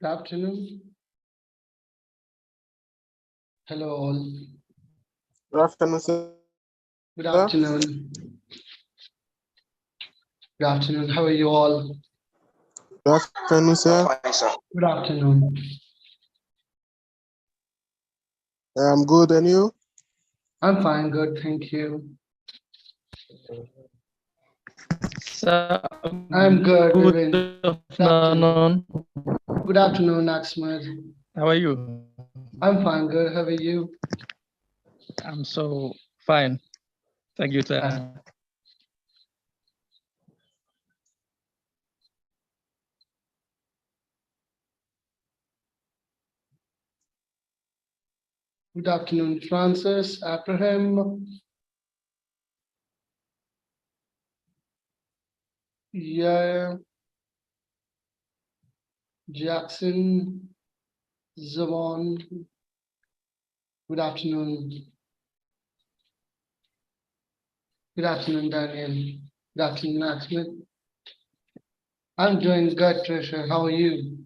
Good afternoon. Hello all. Good afternoon, sir. Good afternoon. Good afternoon. How are you all? Good afternoon, sir. Good afternoon. I'm good, and you? I'm fine, good, thank you. Sir, I'm good, good Vivin. afternoon. Good afternoon, Axmed. How are you? I'm fine, good. How are you? I'm so fine. Thank you, sir. Good afternoon, Francis, Abraham. Yeah, Jackson, Zavon. Good afternoon. Good afternoon, Daniel. Good afternoon, Axmed. I'm doing good, Trisha. How are you?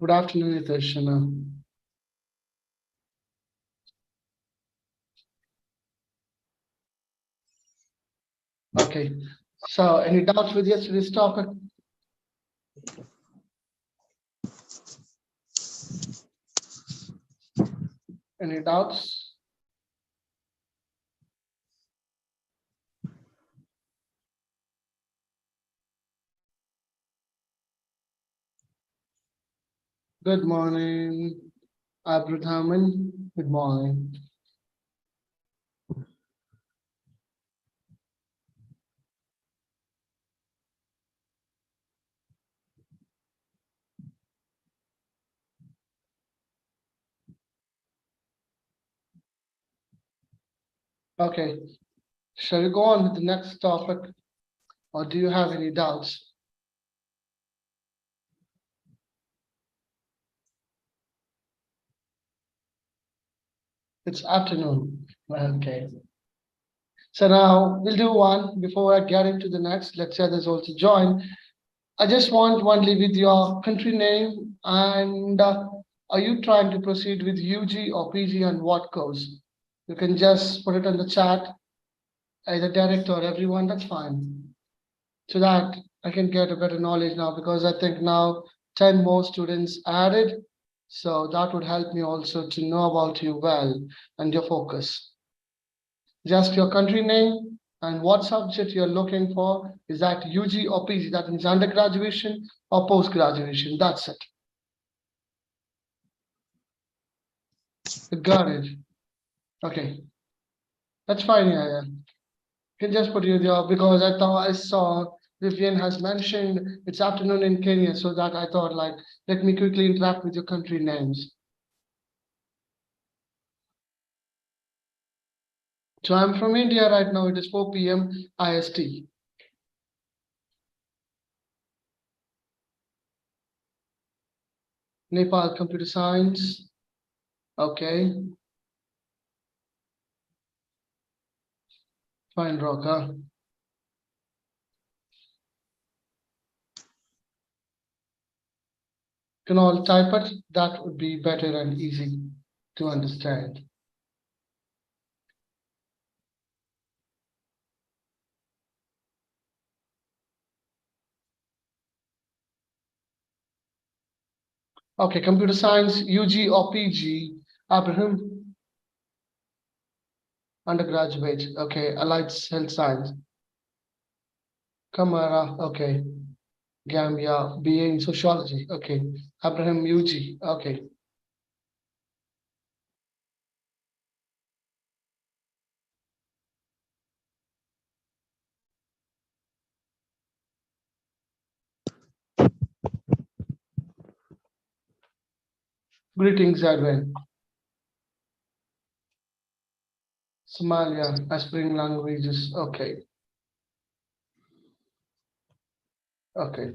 Good afternoon, Nitashana. Okay, so any doubts with yesterday's topic? Any doubts? Good morning, Abraham. Good morning. Okay, shall we go on with the next topic, or do you have any doubts? It's afternoon. Okay. So now we'll do one before I get into the next. Let's say others also join. I just want one leave with your country name and are you trying to proceed with UG or PG and what course? You can just put it in the chat, either direct or everyone, that's fine. So that I can get a better knowledge now because I think now 10 more students added. So that would help me also to know about you well and your focus. Just your country name and what subject you're looking for. Is that UG or PG? That means undergraduation or post-graduation. That's it. Got it. Okay. That's fine. Yeah. You can just put you there because I thought I saw Vivian has mentioned it's afternoon in Kenya. So that I thought like, let me quickly interact with your country names. So I'm from India right now. It is 4 p.m. IST. Nepal computer science. Okay. Fine, Roka. Can all type it? That would be better and easy to understand. Okay, computer science, UG or PG. Abraham, undergraduate. Okay, allied health science. Kamara, okay. Gambia, BA in sociology. Okay. Abraham, UG. Okay. Greetings, Edwin. Somalia, aspiring languages. Okay. Okay.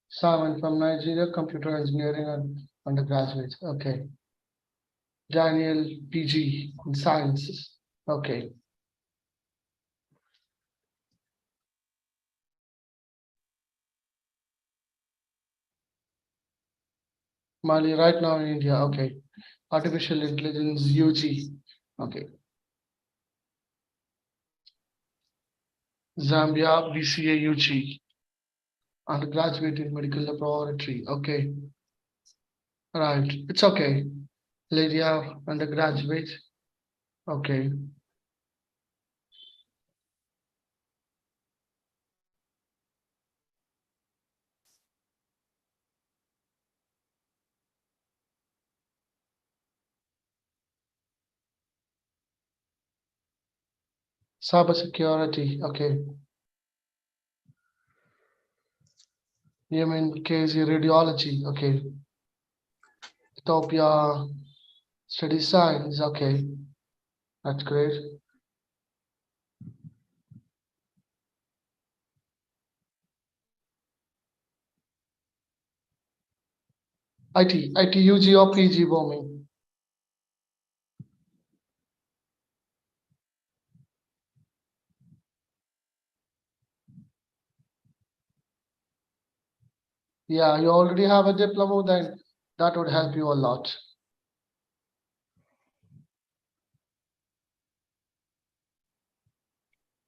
Simon from Nigeria, computer engineering and undergraduate. Okay. Daniel, PG in sciences. Okay. Mali right now in India. Okay. Artificial intelligence, UG. Okay. Zambia, BCA, UG. Undergraduate in medical laboratory. Okay. Right. It's okay. Lydia, undergraduate. Okay. Cybersecurity. Okay. Yemen, KZ, radiology. Okay. Ethiopia, study science. Okay. That's great. IT, UG or PG bombing. Yeah, you already have a diploma, then that would help you a lot.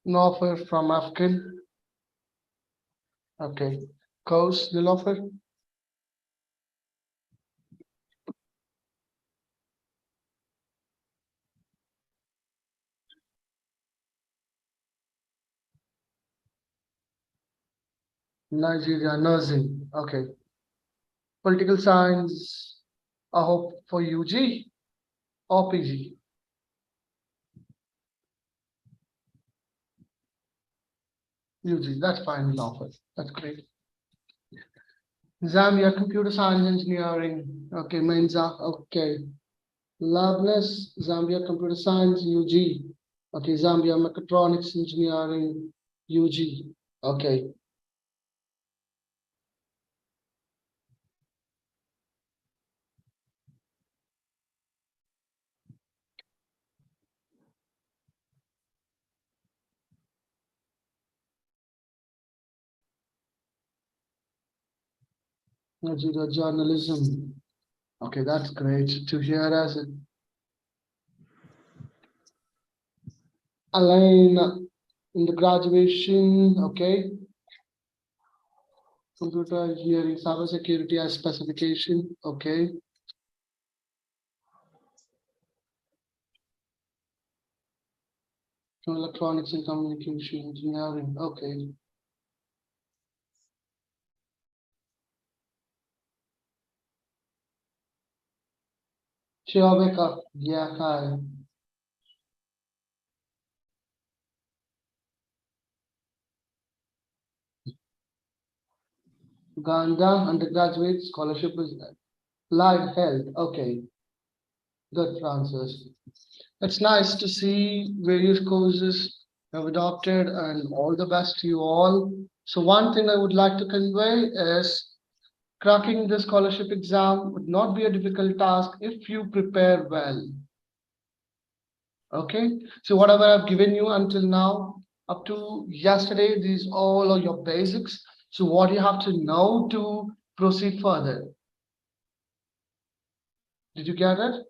Nilofer from Afghan. Okay. Coast, Nilofer. Nigeria, nursing. Okay. Political science, I hope for UG or PG. UG, that's fine, Nilofer. That's great. Zambia, computer science engineering. Okay, Menza. Okay. Labness, Zambia, computer science, UG. Okay, Zambia, mechatronics engineering, UG. Okay. Nigeria, journalism. Okay, that's great to hear as it. Align in the graduation, okay. Computer engineering, cybersecurity as specification, okay. Electronics and communication engineering, okay. Shiobeka, yeah, hi. Uganda, undergraduate scholarship is live health, okay. Good, Francis. It's nice to see various courses have adopted, and all the best to you all. So one thing I would like to convey is cracking the scholarship exam would not be a difficult task if you prepare well. Okay, so whatever I've given you until now, up to yesterday, these all are your basics. So what you have to know to proceed further. Did you get it?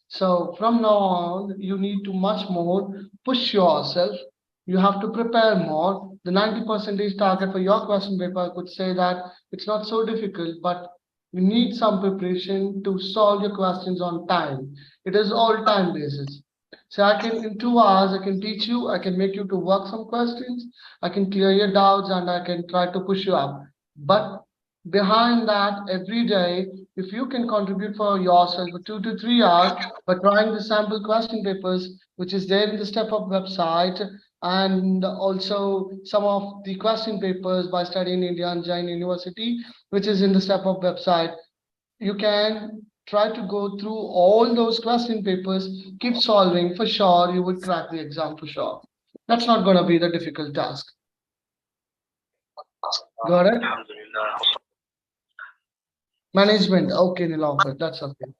So from now on, you need to much more push yourself. You have to prepare more. The 90% target for your question paper, I could say that it's not so difficult, but you need some preparation to solve your questions on time. It is all time basis. So I can, in 2 hours, I can teach you, I can make you to work some questions, I can clear your doubts, and I can try to push you up. But behind that, every day, if you can contribute for yourself for 2 to 3 hours by trying the sample question papers, which is there in the step up website, and also some of the question papers by studying India and Jain University, which is in the step up website, you can try to go through all those question papers, keep solving, for sure you would crack the exam for sure. That's not going to be the difficult task. Got it? Management, okay, Nilofer, that's okay.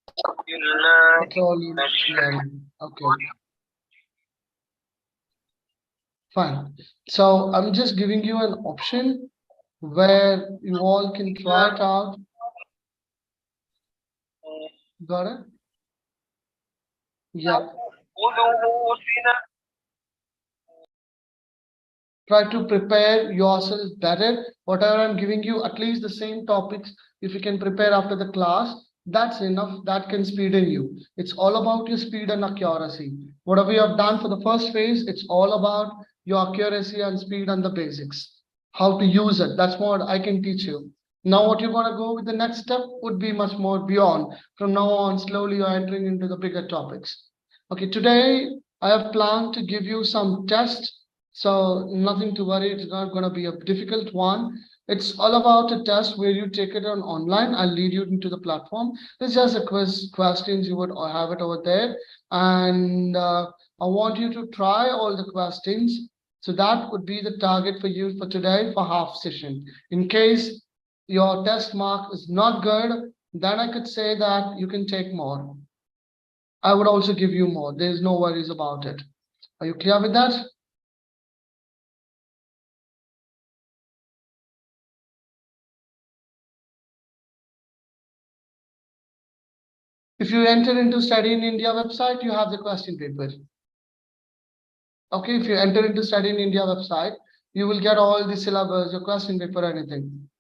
That's all you learn. Okay. Fine. So I'm just giving you an option where you all can try it out. Got it? Yeah. Try to prepare yourself better. Whatever I'm giving you, at least the same topics, if you can prepare after the class, that's enough. That can speed in you. It's all about your speed and accuracy. Whatever you have done for the first phase, it's all about your accuracy and speed and the basics. How to use it. That's what I can teach you. Now, what you're going to go with the next step would be much more beyond. From now on, slowly you're entering into the bigger topics. Okay, today I have planned to give you some tests, so nothing to worry, it's not going to be a difficult one. It's all about a test where you take it on online. I'll lead you into the platform. It's just a quiz questions, you would have it over there. And I want you to try all the questions. So that would be the target for you for today for half session. In case your test mark is not good, then I could say that you can take more. I would also give you more. There's no worries about it. Are you clear with that? If you enter into Study in India website, you have the question paper. Okay, if you enter into Study in India website, you will get all the syllabus, your question paper, anything.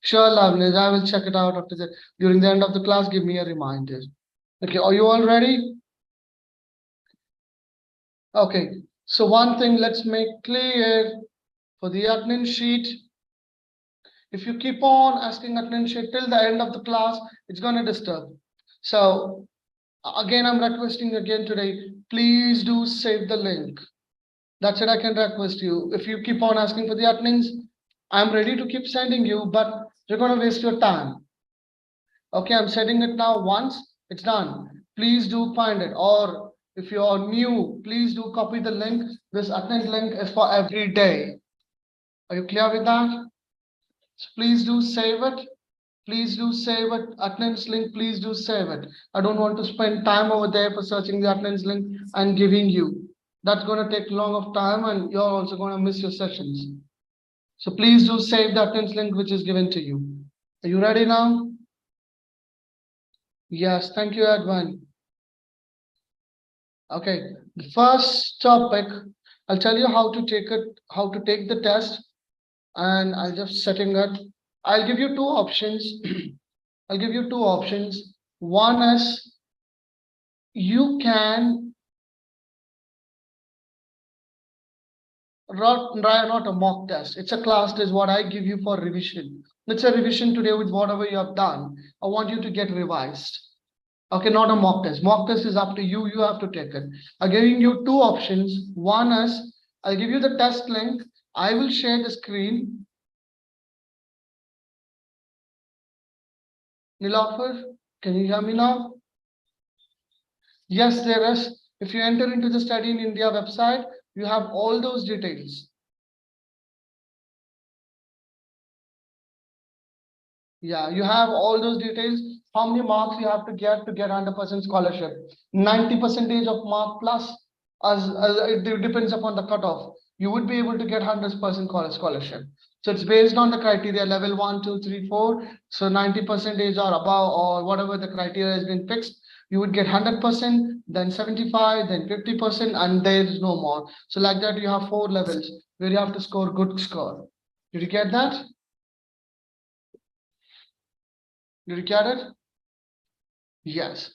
Sure, Lavnesh, I will check it out after the during the end of the class. Give me a reminder. Okay, are you all ready? Okay, so one thing let's make clear for the attendance sheet. If you keep on asking attendance sheet till the end of the class, it's going to disturb. So again, I'm requesting again today, please do save the link. That's it, I can request you. If you keep on asking for the attendance, I'm ready to keep sending you, but you're going to waste your time. Okay, I'm sending it now once, it's done. Please do find it. Or if you're new, please do copy the link. This attendance link is for every day. Are you clear with that? So please do save it. Please do save it. Attendance link, please do save it. I don't want to spend time over there for searching the attendance link and giving you. That's going to take long of time and you're also going to miss your sessions. So please do save the attendance link which is given to you. Are you ready now? Yes, thank you, Edwin. Okay, the first topic, I'll tell you how to take it, how to take the test, and I'll just setting it. I'll give you two options. I'll give you two options. One is you can not a mock test. It's a class test what I give you for revision. It's a revision today with whatever you have done. I want you to get revised. Okay, not a mock test. Mock test is up to you. You have to take it. I'm giving you two options. One is I'll give you the test link. I will share the screen. Nilafar, can you hear me now? Yes, there is. If you enter into the Study in India website, you have all those details. Yeah, you have all those details. How many marks you have to get 100% scholarship? 90% of mark plus, as it depends upon the cutoff. You would be able to get 100% scholarship. So it's based on the criteria level 1, 2, 3, 4. So 90% or above or whatever the criteria has been fixed, you would get 100%, then 75, then 50%, and there is no more. So like that, you have 4 levels where you have to score good score. Did you get that? Did you get it? Yes.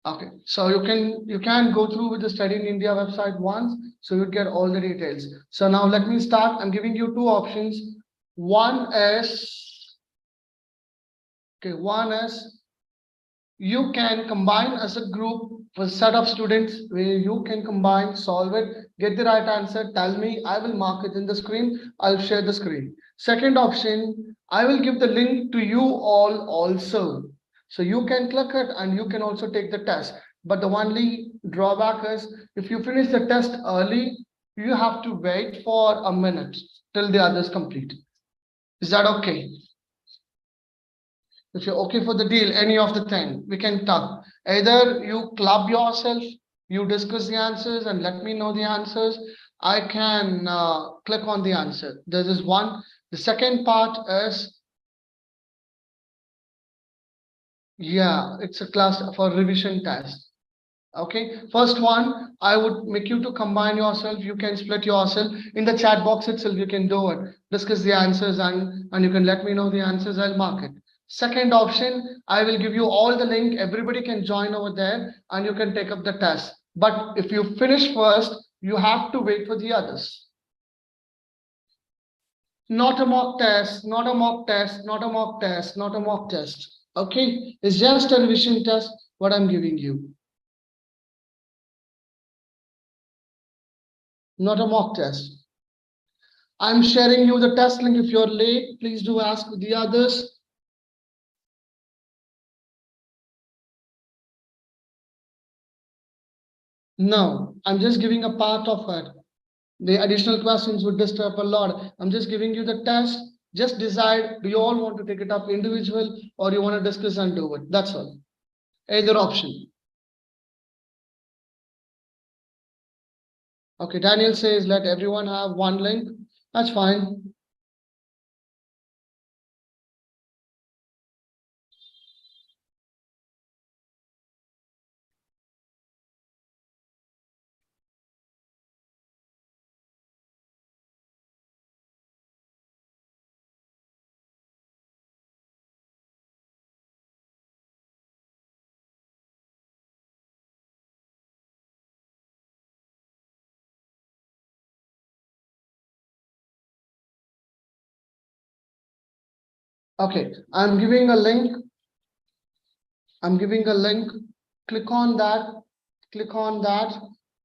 Okay. So you can go through with the Study in India website once, so you get all the details. So now let me start. I'm giving you two options. One is you can combine as a group with set of students where you can combine, solve it, get the right answer, tell me, I will mark it in the screen, I'll share the screen. Second option, I will give the link to you all also. So you can click it and you can also take the test. But the only drawback is if you finish the test early, you have to wait for a minute till the others complete. Is that okay? If you're okay for the deal, any of the thing, we can talk. Either you club yourself, you discuss the answers and let me know the answers. I can click on the answer. This is one. The second part is, yeah, it's a class for revision test. Okay, first one, I would make you to combine yourself. You can split yourself in the chat box itself. You can do it, discuss the answers, and you can let me know the answers. I'll mark it. Second option, I will give you all the link. Everybody can join over there and you can take up the test. But if you finish first, you have to wait for the others. Not a mock test, not a mock test, not a mock test, not a mock test. Okay, it's just a revision test, what I'm giving you. Not a mock test. I'm sharing you the test link. If you're late, please do ask the others. No, I'm just giving a part of it. The additional questions would disturb a lot. I'm just giving you the test. Just decide, do you all want to take it up individual or you want to discuss and do it? That's all. Either option. Okay, Daniel says let everyone have one link. That's fine. Okay, I'm giving a link. I'm giving a link. Click on that. Click on that.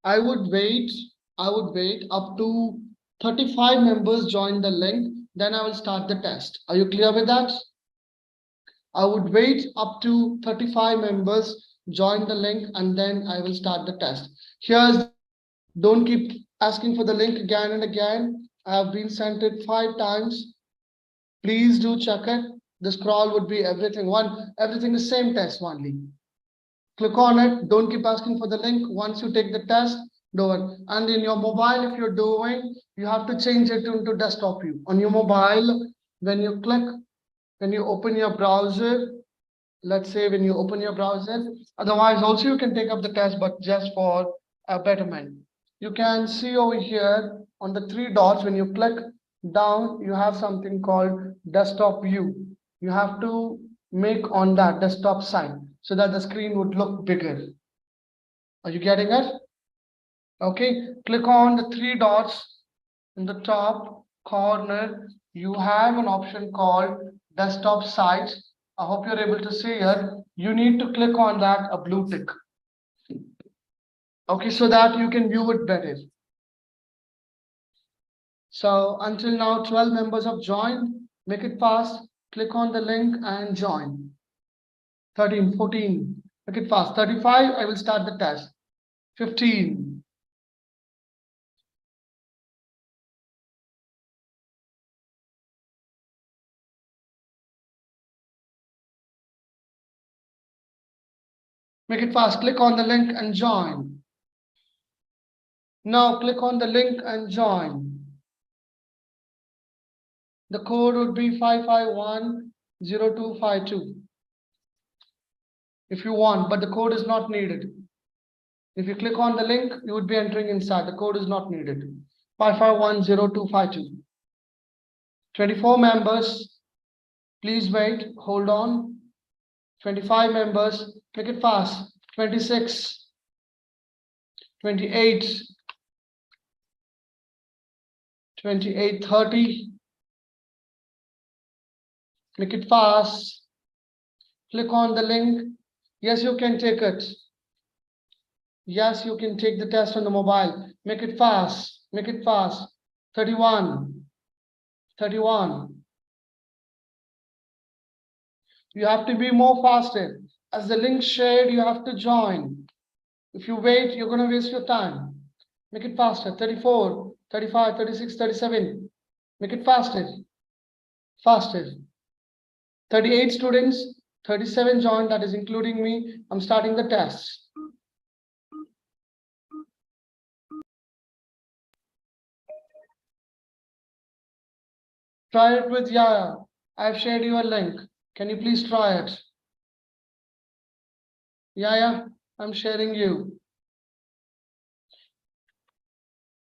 I would wait up to 35 members join the link. Then I will start the test. Are you clear with that? I would wait up to 35 members join the link and then I will start the test. Here's, don't keep asking for the link again and again. I have been sent it 5 times. Please do check it. The scroll would be everything. Everything is same test only. Click on it. Don't keep asking for the link. Once you take the test, do it. And in your mobile, if you're doing, you have to change it into desktop view. On your mobile, when you click, when you open your browser, let's say when you open your browser, otherwise also you can take up the test, but just for a betterment. You can see over here on the 3 dots, when you click down, you have something called desktop view. You have to make on that desktop side so that the screen would look bigger. Are you getting it? Okay, click on the 3 dots in the top corner. You have an option called desktop site. I hope you're able to see it. You need to click on that, a blue tick. Okay, so that you can view it better. So until now, 12 members have joined. Make it fast. Click on the link and join. 13, 14. Make it fast. 35, I will start the test. 15. Make it fast. Click on the link and join. Now click on the link and join. The code would be 5510252. If you want, but the code is not needed. If you click on the link, you would be entering inside. The code is not needed. 5510252. 24 members. Please wait. Hold on. 25 members. Make it fast. 26. 28. 28, 30. Make it fast. Click on the link. Yes, you can take it. Yes, you can take the test on the mobile. Make it fast. Make it fast. 31. 31. You have to be more faster. As the link shared, you have to join. If you wait, you're going to waste your time. Make it faster. 34, 35, 36, 37. Make it faster. Faster. 38 students. 37 joined, that is including me. I'm starting the test. Try it with Yaya. I've shared you a link. Can you please try it? Yaya, I'm sharing you.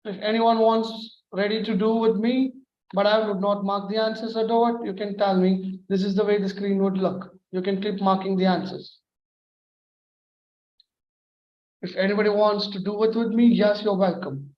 If anyone wants ready to do with me, but I would not mark the answers or do it, you can tell me this is the way the screen would look. You can keep marking the answers. If anybody wants to do it with me, yes, you're welcome.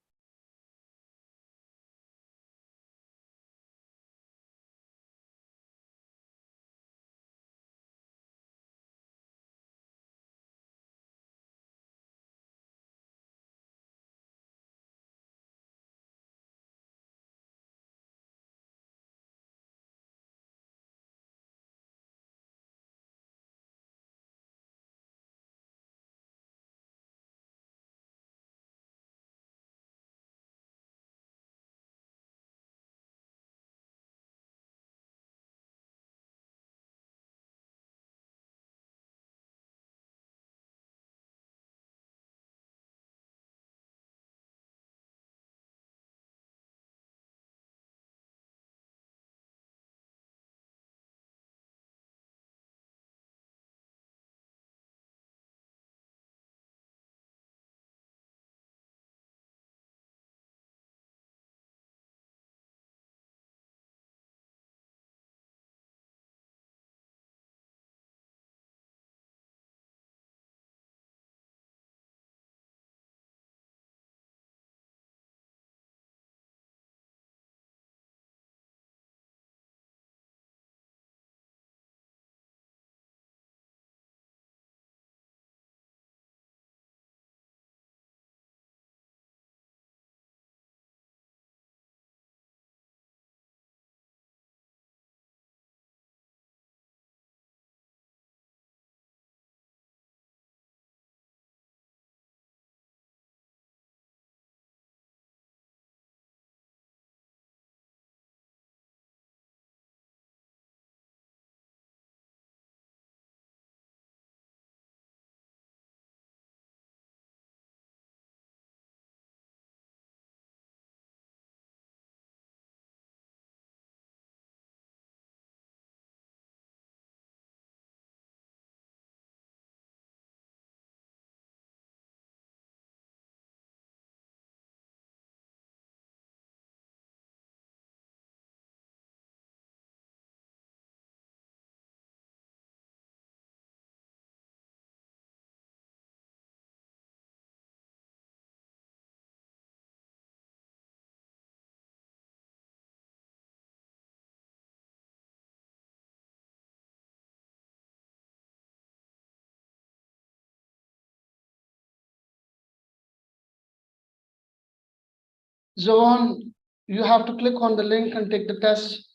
Zohan, you have to click on the link and take the test.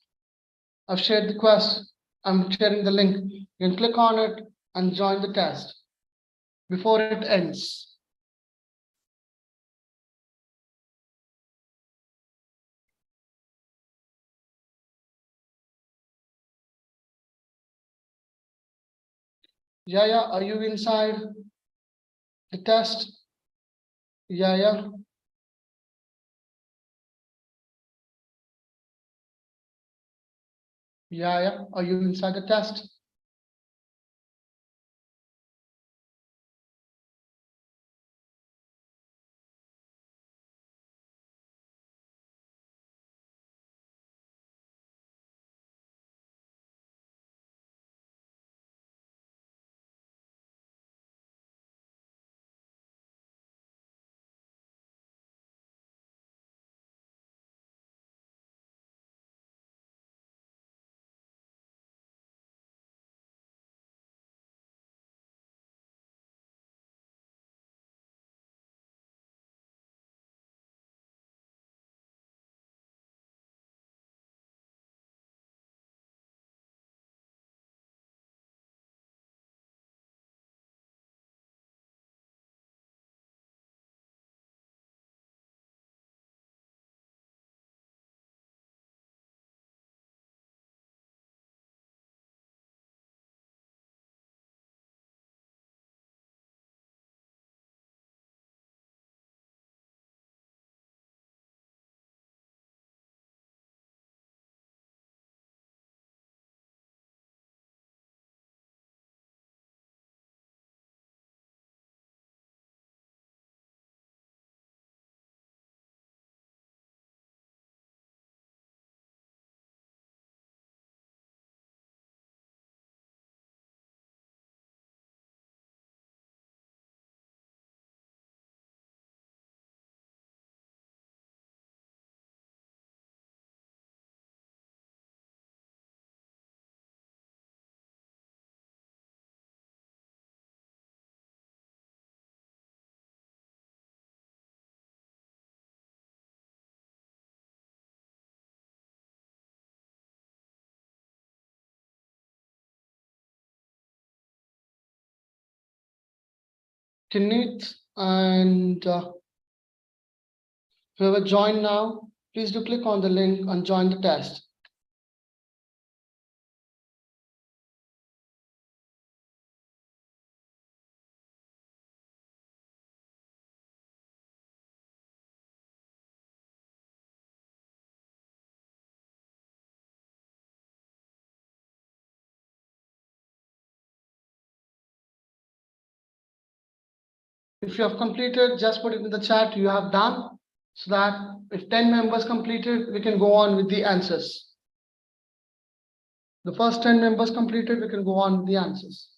I've shared the quest. I'm sharing the link. You can click on it and join the test before it ends. Yaya, are you inside the test? Yaya? Yaya, are you inside the test? Kinit and whoever joined now, please do click on the link and join the test. If you have completed, just put it in the chat you have done, so that if 10 members completed, we can go on with the answers. The first 10 members completed, we can go on with the answers.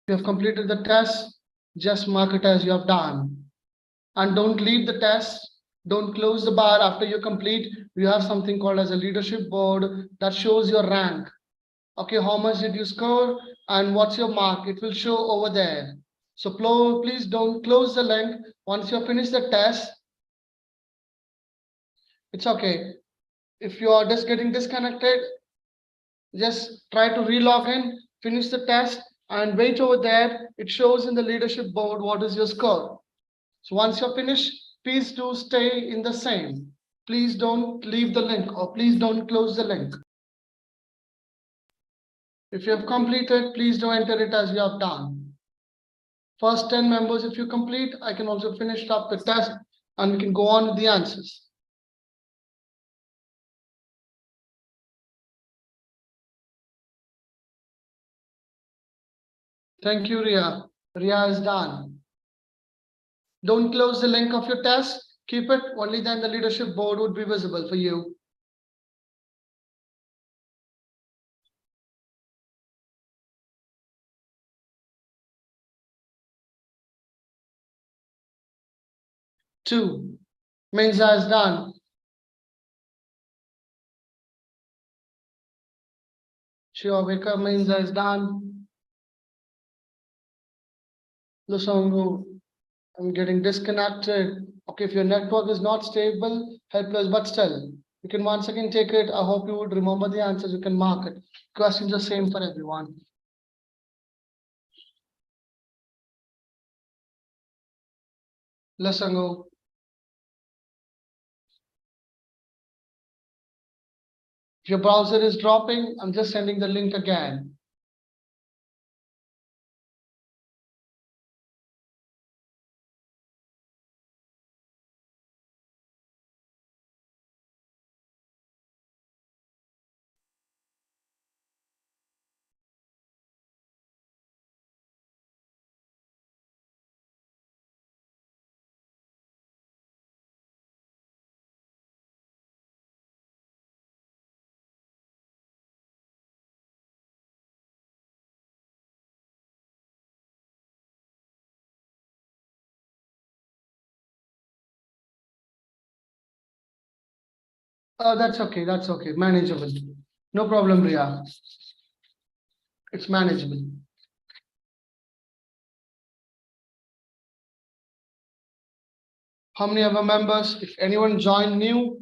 If you have completed the test, just mark it as you have done. And don't leave the test. Don't close the bar after you complete. We have something called as a leadership board that shows your rank. Okay, how much did you score and what's your mark? It will show over there. So please don't close the link. Once you finish the test, it's okay. If you are just getting disconnected, just try to relog in, finish the test, and wait over there. It shows in the leadership board what is your score. So once you're finished, please do stay in the same. Please don't leave the link, or please don't close the link. If you have completed, please do enter it as you have done. First 10 members, if you complete, I can also finish up the test and we can go on with the answers. Thank you, Ria. Ria is done. Don't close the link of your test. Keep it, only then the leadership board would be visible for you. Two, Menza is done. Sure, Vika Menza is done. Lusongo, I'm getting disconnected. Okay, if your network is not stable, help us, but still, you can once again take it. I hope you would remember the answers. You can mark it. Questions are same for everyone. Lusongo. If your browser is dropping, I'm just sending the link again. That's okay. That's okay. Manageable. No problem, Ria. It's manageable. How many of our members, if anyone joined new,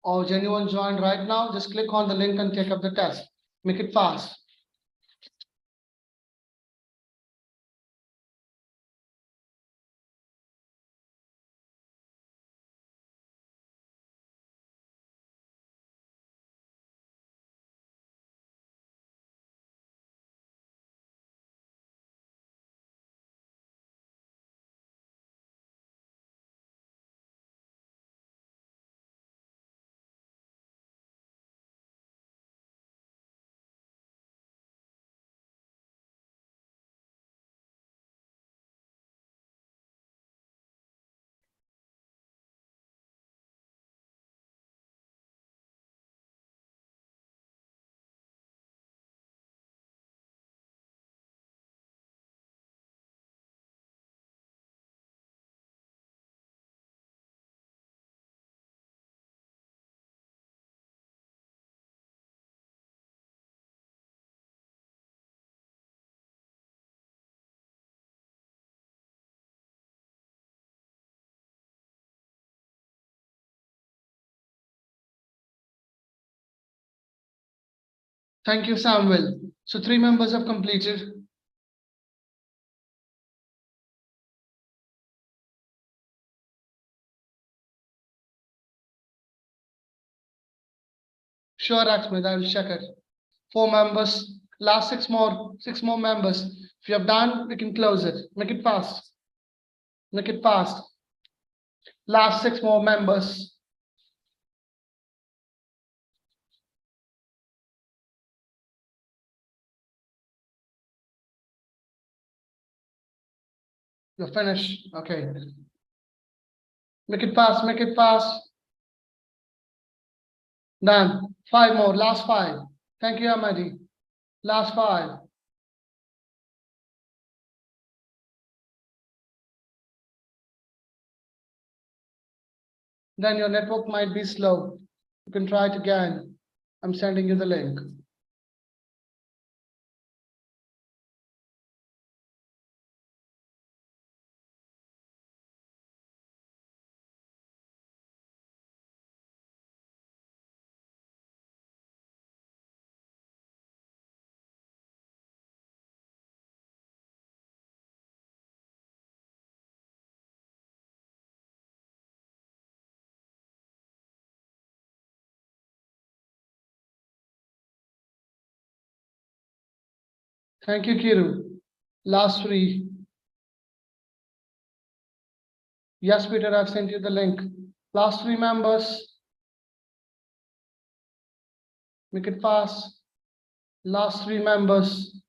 or anyone joined right now, just click on the link and take up the test. Make it fast. Thank you, Samuel. So 3 members have completed. Sure, Axmed, I will check it. 4 members, last 6 more members. If you have done, we can close it. Make it fast. Make it fast. Last 6 more members. You're finished. Okay. Make it fast. Make it fast. Done. 5 more. Last 5. Thank you, Amadi. Last 5. Then your network might be slow. You can try it again. I'm sending you the link. Thank you, Kiru. Last 3. Yes, Peter, I've sent you the link. Last 3 members. Make it fast. Last 3 members.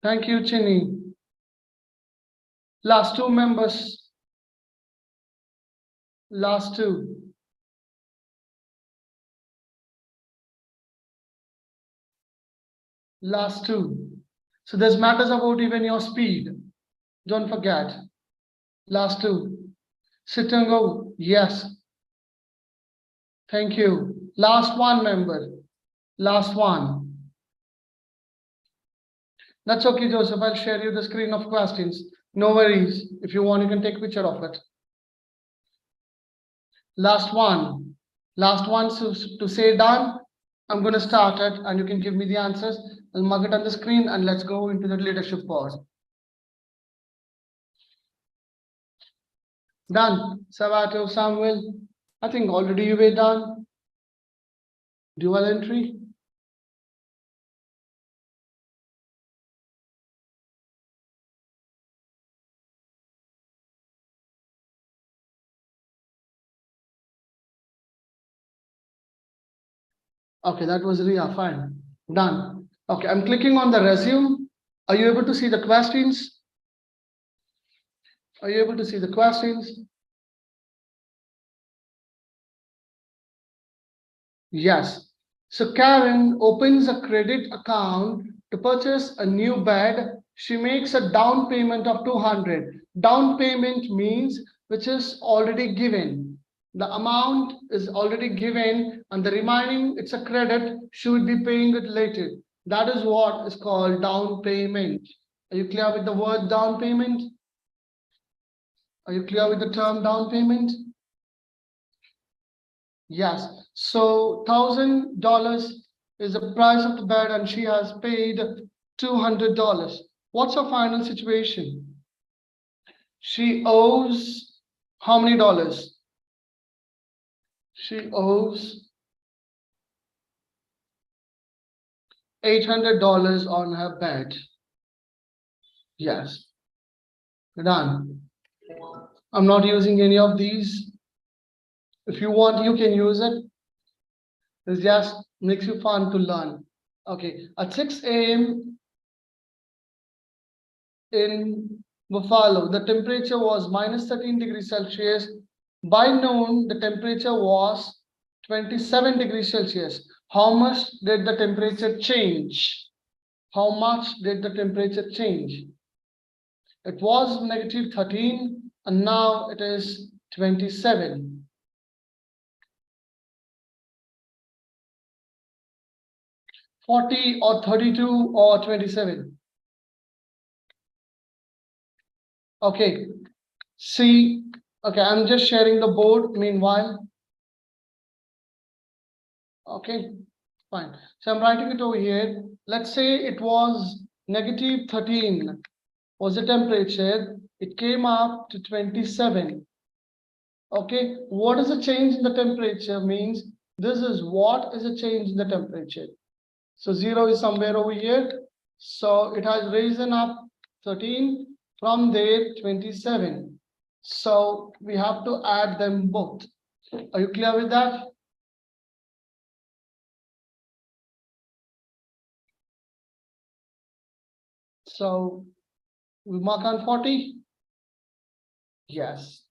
Thank you, Chini. Last 2 members. Last 2. Last 2. So this matters about even your speed. Don't forget. Last 2. Sit and go. Yes. Thank you. Last 1 member. Last 1. That's okay, Joseph. I'll share you the screen of questions. No worries. If you want, you can take a picture of it. Last 1. Last 1 to say done. I'm going to start it and you can give me the answers. I'll mark it on the screen and let's go into the leadership part. Done. Savato, Samuel. I think already you were done. Dual entry. Okay, that was Ria. Fine. Done. Okay, I'm clicking on the resume. Are you able to see the questions? Are you able to see the questions? Yes. So Karen opens a credit account to purchase a new bed. She makes a down payment of 200. Down payment means which is already given. The amount is already given and the remaining, it's a credit, she would be paying it later. That is what is called down payment. Are you clear with the word down payment? Are you clear with the term down payment? Yes. So $1,000 is the price of the bed and she has paid $200. What's her final situation? She owes how many dollars? She owes $800 on her bed. Yes. Done. I'm not using any of these. If you want, you can use it. It just makes you fun to learn. Okay. At 6 a.m. in Buffalo, the temperature was minus 13 degrees Celsius. By noon, the temperature was 27 degrees Celsius. How much did the temperature change? How much did the temperature change? It was negative 13 and now it is 27. $40 or $32 or 27. Okay. See, okay, I'm just sharing the board meanwhile. Okay, fine. So I'm writing it over here. Let's say it was negative 13 was the temperature. It came up to 27. Okay, what is the change in the temperature means this is what is a change in the temperature. So 0 is somewhere over here. So it has risen up 13, from there 27. So we have to add them both. Are you clear with that? So we mark on 40. Yes.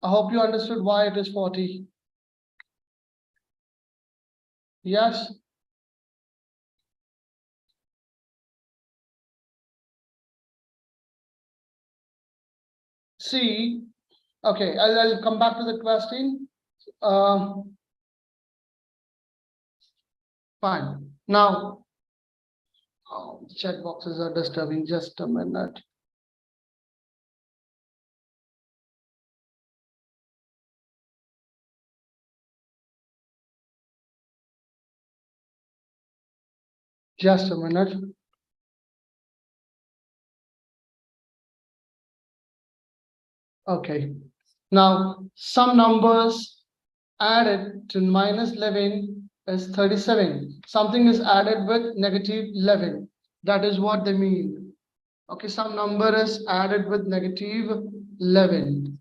I hope you understood why it is 40. Yes. See, okay, I'll come back to the question. Fine. Now, oh, the chat boxes are disturbing. Just a minute. Just a minute. Okay. Now, some numbers added to minus 11 is 37. Something is added with negative 11. That is what they mean. Okay, some number is added with negative 11.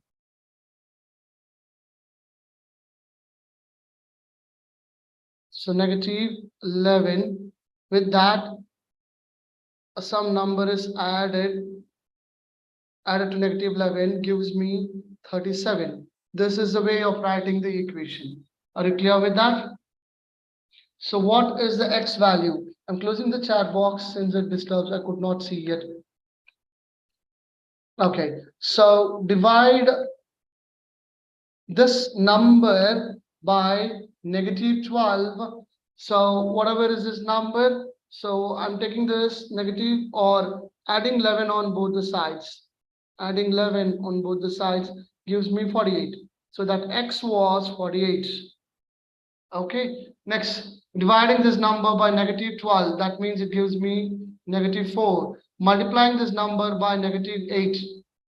So negative 11. With that, some number is added to negative 11 gives me 37. This is the way of writing the equation. Are you clear with that? So what is the x value? I'm closing the chat box since it disturbs. I could not see it. Okay, so divide this number by negative 12. So whatever is this number, so I'm taking this negative or adding 11 on both the sides. Adding 11 on both the sides gives me 48. So that x was 48. Okay, next, dividing this number by negative 12, that means it gives me negative 4. Multiplying this number by negative 8,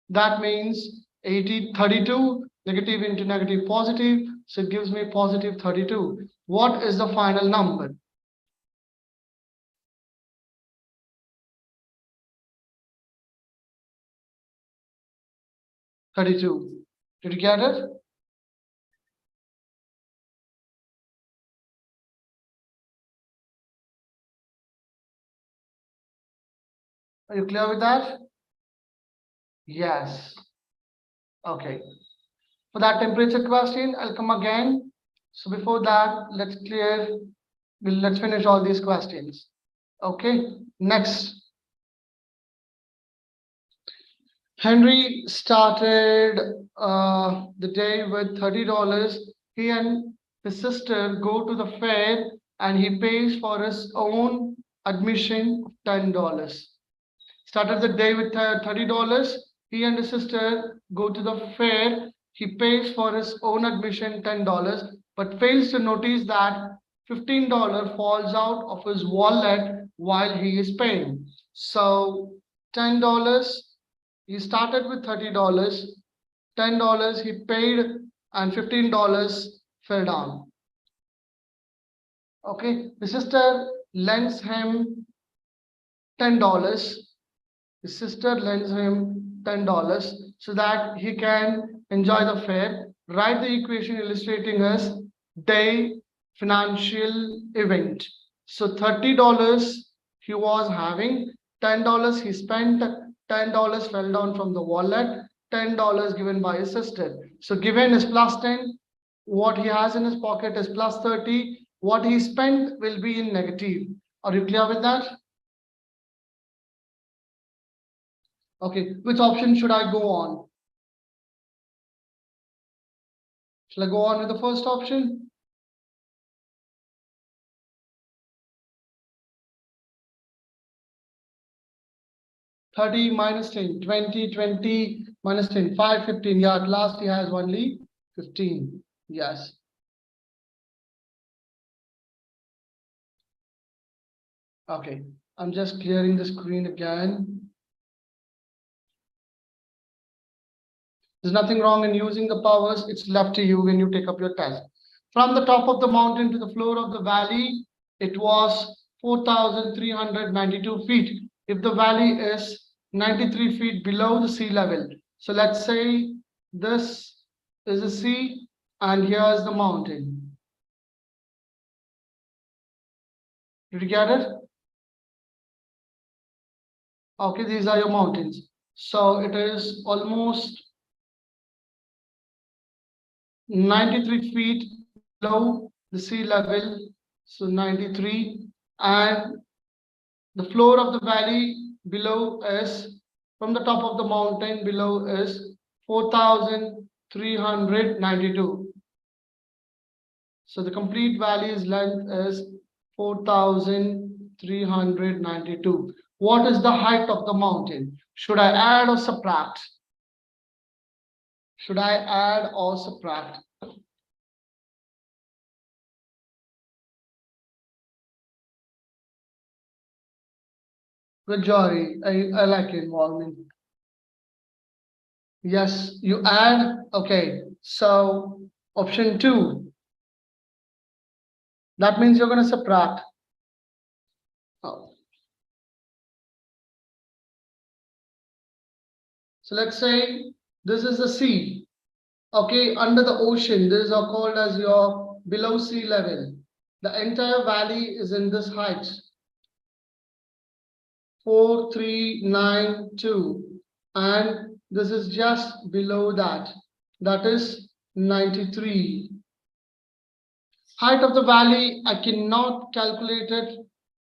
that means 32, negative into negative positive, so it gives me positive 32. What is the final number? Did you get it? Are you clear with that? Yes. Okay. For that temperature question, I'll come again. So before that, let's finish all these questions. Okay. Next. Henry started the day with $30. He and his sister go to the fair and he pays for his own admission $10. Started the day with $30. he and his sister go to the fair. He pays for his own admission $10, but fails to notice that $15 falls out of his wallet while he is paying. So $10, he started with $30, $10 he paid, and $15 fell down. Okay, the sister lends him $10. His sister lends him $10 so that he can enjoy the fair. Write the equation illustrating his day financial event. So $30 he was having, $10 he spent, $10 fell down from the wallet, $10 given by his sister. So given is plus 10, what he has in his pocket is plus 30, what he spent will be in negative. Are you clear with that? Okay, which option should I go on? Shall I go on with the first option? $30 minus 10, 20, 20 minus 10, 5, 15. Yeah, at last he has only 15. Yes. Okay, I'm just clearing the screen again. There's nothing wrong in using the powers. It's left to you when you take up your test. From the top of the mountain to the floor of the valley, it was 4,392 feet. If the valley is 93 feet below the sea level. So let's say this is a sea and here's the mountain. Did you get it? Okay, these are your mountains. So it is almost 93 feet below the sea level. So 93, and the floor of the valley below is, from the top of the mountain below is 4,392. So the complete valley's length is 4,392. What is the height of the mountain? Should I add or subtract? Should I add or subtract? Good, Jory. I like involvement. Yes, you add. Okay, so option 2. That means you're going to subtract. Oh. So let's say this is the sea. Okay, under the ocean, these are called as your below sea level. The entire valley is in this height. 4,392, and this is just below that. That is 93. Height of the valley, I cannot calculate it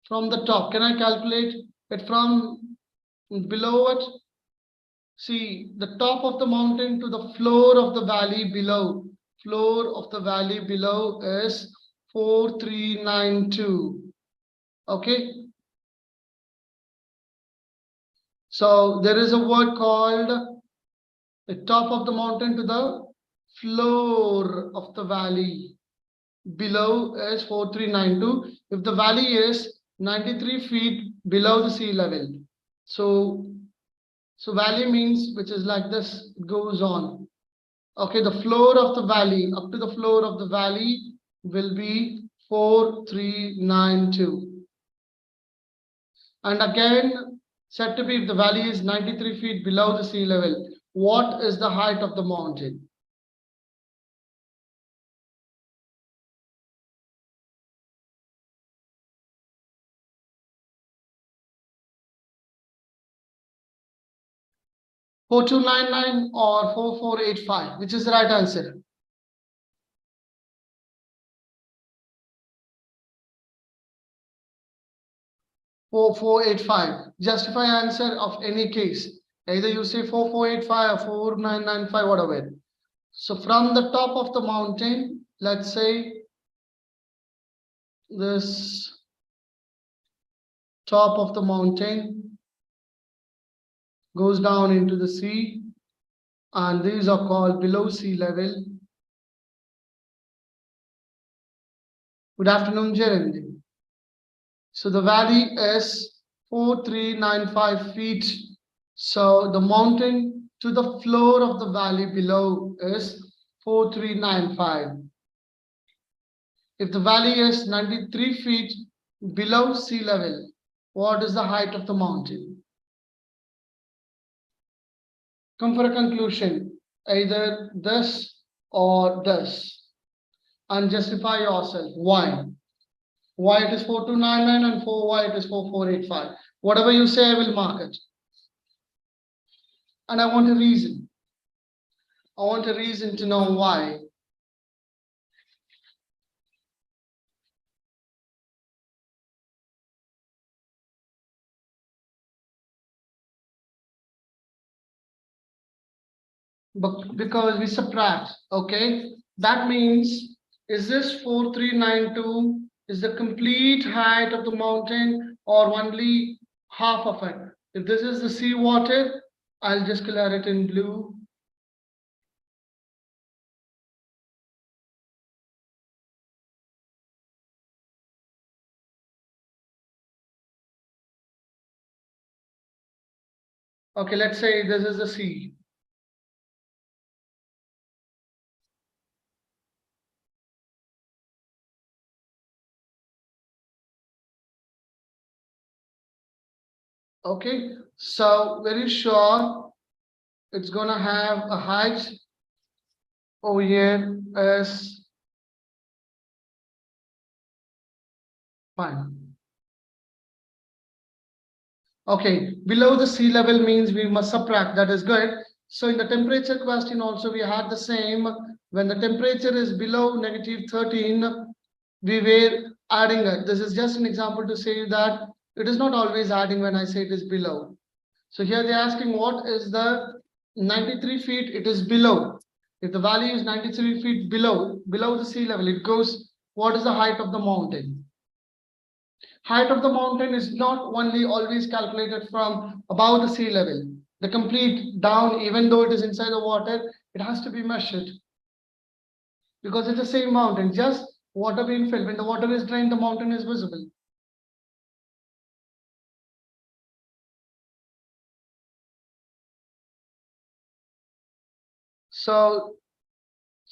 from the top. Can I calculate it from below it? See, the top of the mountain to the floor of the valley below. Floor of the valley below is 4,392. Okay. So there is a word called the top of the mountain to the floor of the valley. Below is 4,392. If the valley is 93 feet below the sea level. So valley means, which is like this, it goes on. Okay, the floor of the valley, up to the floor of the valley will be 4,392. And again, said to be, if the valley is 93 feet below the sea level, what is the height of the mountain? $4,299 or 4,485, which is the right answer? $4,485. Justify answer of any case. Either you say 4,485 or 4,995, whatever. So from the top of the mountain, let's say this top of the mountain, goes down into the sea, and these are called below sea level. Good afternoon, Jain. So the valley is 4395 feet. So the mountain to the floor of the valley below is 4395. If the valley is 93 feet below sea level, what is the height of the mountain? Come for a conclusion, either this or this, and justify yourself. Why? Why it is 4299 and why it is 4485. Whatever you say, I will mark it. And I want a reason. I want a reason to know why. But because we subtract, okay? That means, is this 4392 is the complete height of the mountain or only half of it? If this is the sea water, I'll just color it in blue. Okay, let's say this is the sea. Okay, so very sure it's gonna have a height over here as fine. Okay, below the sea level means we must subtract, that is good. So in the temperature question also we had the same. When the temperature is below -13, we were adding it. This is just an example to say that it is not always adding when I say it is below. So here they're asking what is the 93 feet, it is below. If the value is 93 feet below the sea level, it goes, what is the height of the mountain? Height of the mountain is not only always calculated from above the sea level. The complete down, even though it is inside the water, it has to be measured. Because it's the same mountain, just water being filled. When the water is drained, the mountain is visible. So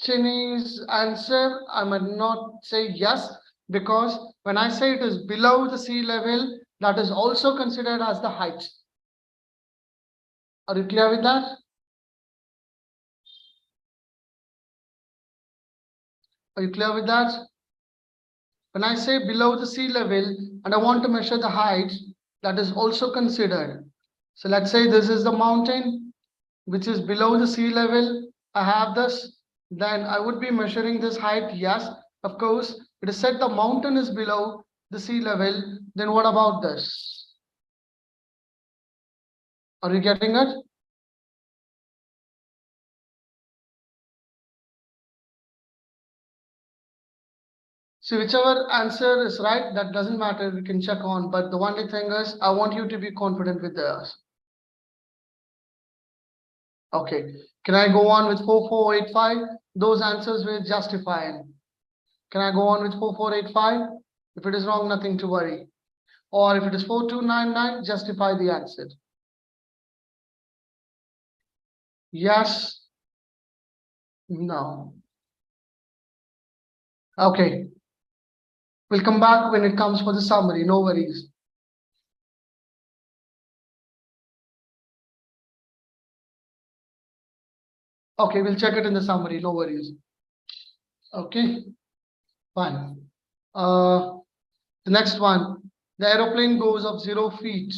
Chinese answer, I might not say yes, because when I say it is below the sea level, that is also considered as the height. Are you clear with that? Are you clear with that? When I say below the sea level and I want to measure the height, that is also considered. So let's say this is the mountain, which is below the sea level. I have this, then I would be measuring this height. Yes, of course, it is said the mountain is below the sea level. Then what about this? Are you getting it? See, whichever answer is right, that doesn't matter. We can check on. But the only thing is, I want you to be confident with theirs. Okay. Can I go on with 4485? Those answers were justifying. Can I go on with 4485? If it is wrong, nothing to worry. Or if it is 4299, justify the answer. Yes. No. Okay. We'll come back when it comes for the summary. No worries. Okay, we'll check it in the summary. No worries. Okay. Fine. The next one. The aeroplane goes up 0 feet.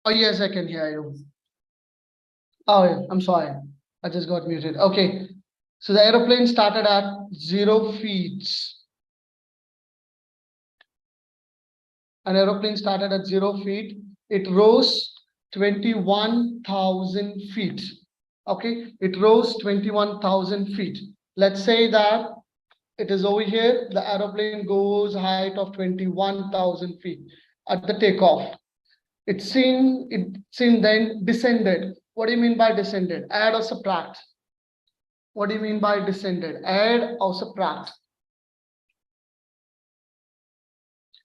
Oh, yes, I can hear you. Oh, yeah, I'm sorry. I just got muted. Okay. So the aeroplane started at 0 feet. An aeroplane started at 0 feet. It rose 21,000 feet. Okay. It rose 21,000 feet. Let's say that it is over here. The aeroplane goes height of 21,000 feet at the takeoff. It's seen then descended. What do you mean by descended? Add or subtract? What do you mean by descended? Add or subtract?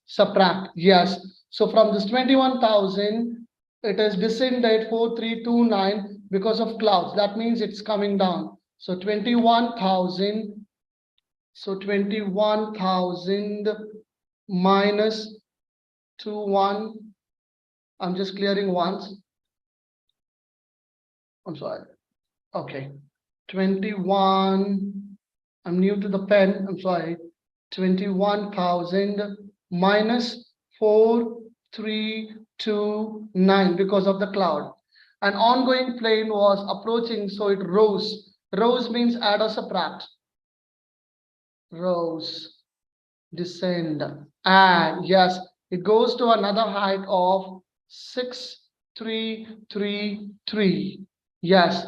Subtract, yes. So from this 21,000, it is descended 4329 because of clouds. That means it's coming down. So 21,000. So 21,000 minus 21. I'm just clearing once. I'm sorry. Okay. 21. I'm new to the pen. I'm sorry. 21,000 minus 4329 because of the cloud. An ongoing plane was approaching, so it rose. Rose means add or subtract. Rose, descend, add. Yes, it goes to another height of 6333. Yes.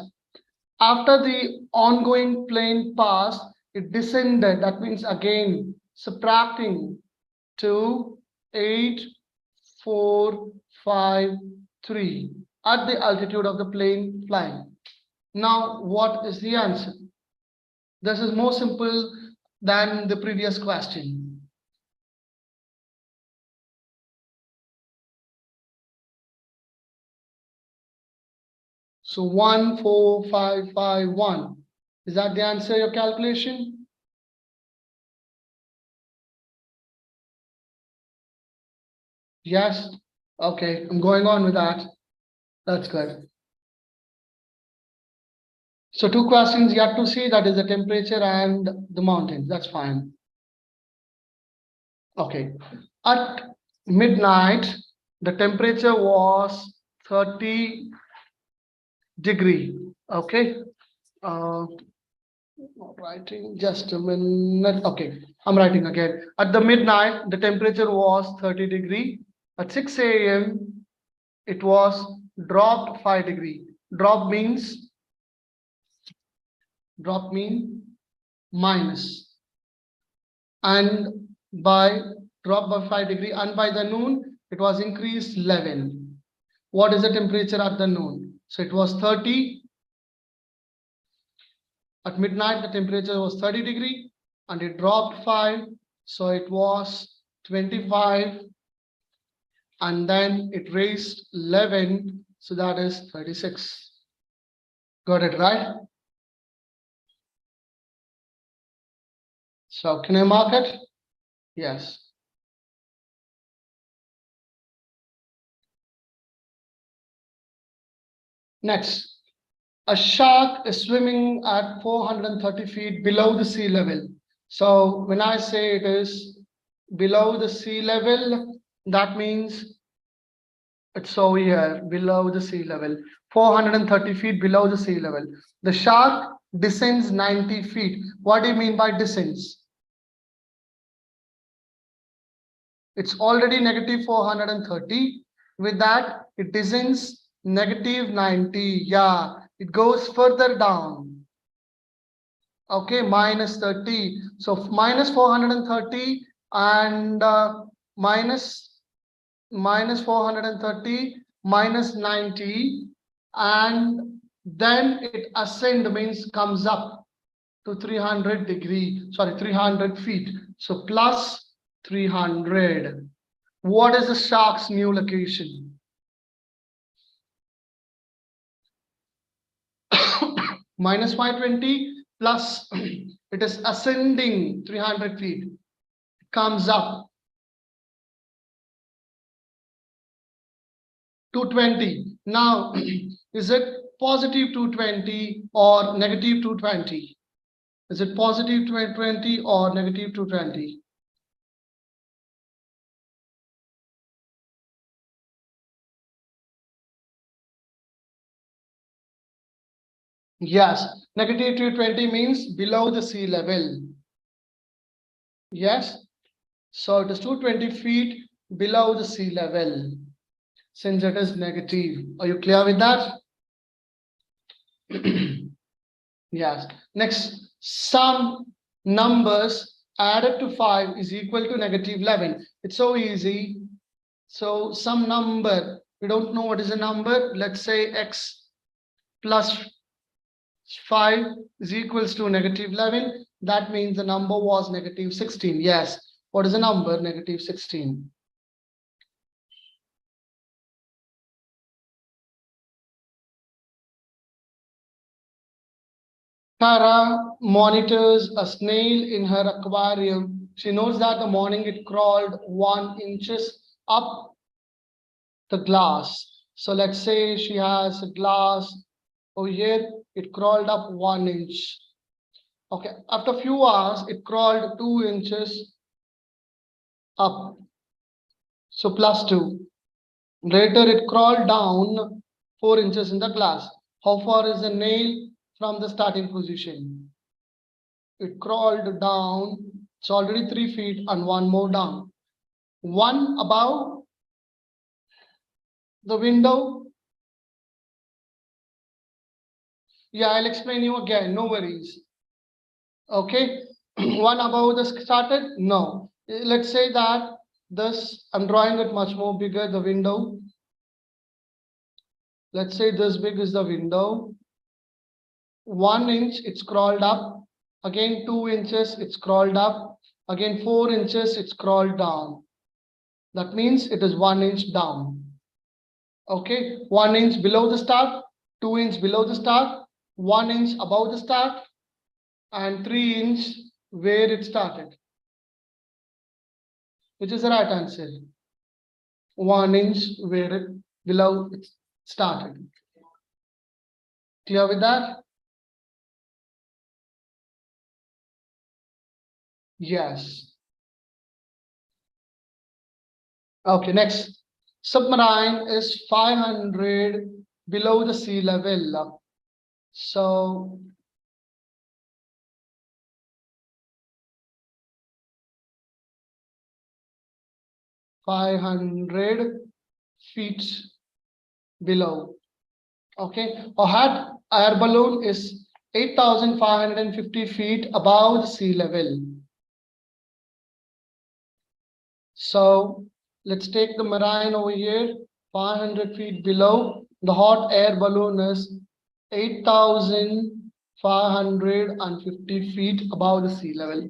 After the ongoing plane passed, it descended. That means again subtracting to 8453 at the altitude of the plane flying. Now, what is the answer? This is more simple than the previous question. So 14551. Is that the answer, your calculation? Yes. Okay, I'm going on with that. That's good. So two questions you have to see, that is the temperature and the mountains. That's fine. Okay. At midnight, the temperature was 30 degree. Okay. Not writing, just a minute. Okay, I'm writing again. At the midnight, the temperature was 30 degree. At 6 a.m., it was dropped 5 degree. Drop means minus. And by drop by 5 degree, and by the noon, it was increased 11. What is the temperature at the noon? So it was 30. At midnight, the temperature was 30 degree and it dropped 5. So it was 25. And then it raised 11. So that is 36. Got it right? So can I mark it? Yes. Next. A shark is swimming at 430 feet below the sea level. So when I say it is below the sea level, that means it's over here, below the sea level, 430 feet below the sea level. The shark descends 90 feet. What do you mean by descends? It's already negative 430. With that, it descends negative 90. Yeah, it goes further down. Okay, minus 30. So minus 430 and minus 430 minus 90, and then it ascend means comes up to 300 degree, sorry, 300 feet. So plus 300. What is the shark's new location? Minus 520 plus it is ascending 300 feet, comes up 220. Now, is it positive 220 or negative 220? Is it positive 220 or negative 220? Yes, negative 220 means below the sea level. Yes, so it is 220 feet below the sea level. Since it is negative, are you clear with that? Yes. Next, some numbers added to 5 is equal to negative 11. It's so easy. So some number, we don't know what is a number. Let's say x plus 5 is equals to negative 11. That means the number was negative 16. Yes. What is the number? Negative 16. Tara monitors a snail in her aquarium. She knows that the morning it crawled 1 inches up the glass. So let's say she has a glass over here, it crawled up 1 inch. Okay, after a few hours, it crawled 2 inches up. So plus 2. Later, it crawled down 4 inches in the glass. How far is the nail from the starting position? It crawled down. It's already 3 feet and 1 more down. 1 above the window. Yeah, I'll explain you again. No worries. Okay. 1 above the started? No. Let's say that this, I'm drawing it much more bigger, the window. Let's say this big is the window. 1 inch, it's crawled up. Again, 2 inches, it's crawled up. Again, 4 inches, it's crawled down. That means it is 1 inch down. Okay, 1 inch below the start, 2 inch below the start, 1 inch above the start, and 3 inch where it started. Which is the right answer? 1 inch where it below it started. Clear with that? Yes. Okay, next. Submarine is 500 below the sea level. So 500 feet below. Okay, a hot air balloon is 8,550 feet above the sea level. So let's take the marine over here, 500 feet below. The hot air balloon is 8,550 feet above the sea level.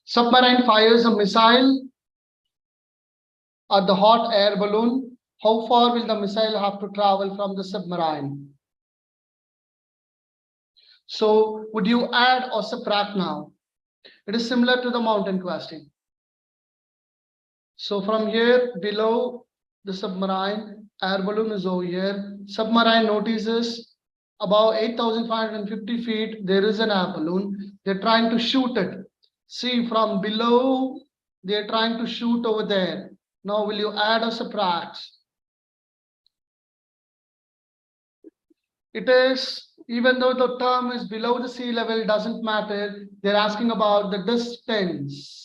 Submarine fires a missile at the hot air balloon. How far will the missile have to travel from the submarine? So would you add or subtract now? It is similar to the mountain question. So from here below the submarine, air balloon is over here. Submarine notices about 8,550 feet, there is an air balloon. They're trying to shoot it. See, from below, they're trying to shoot over there. Now, will you add or subtract? It is, even though the term is below the sea level, it doesn't matter. They're asking about the distance.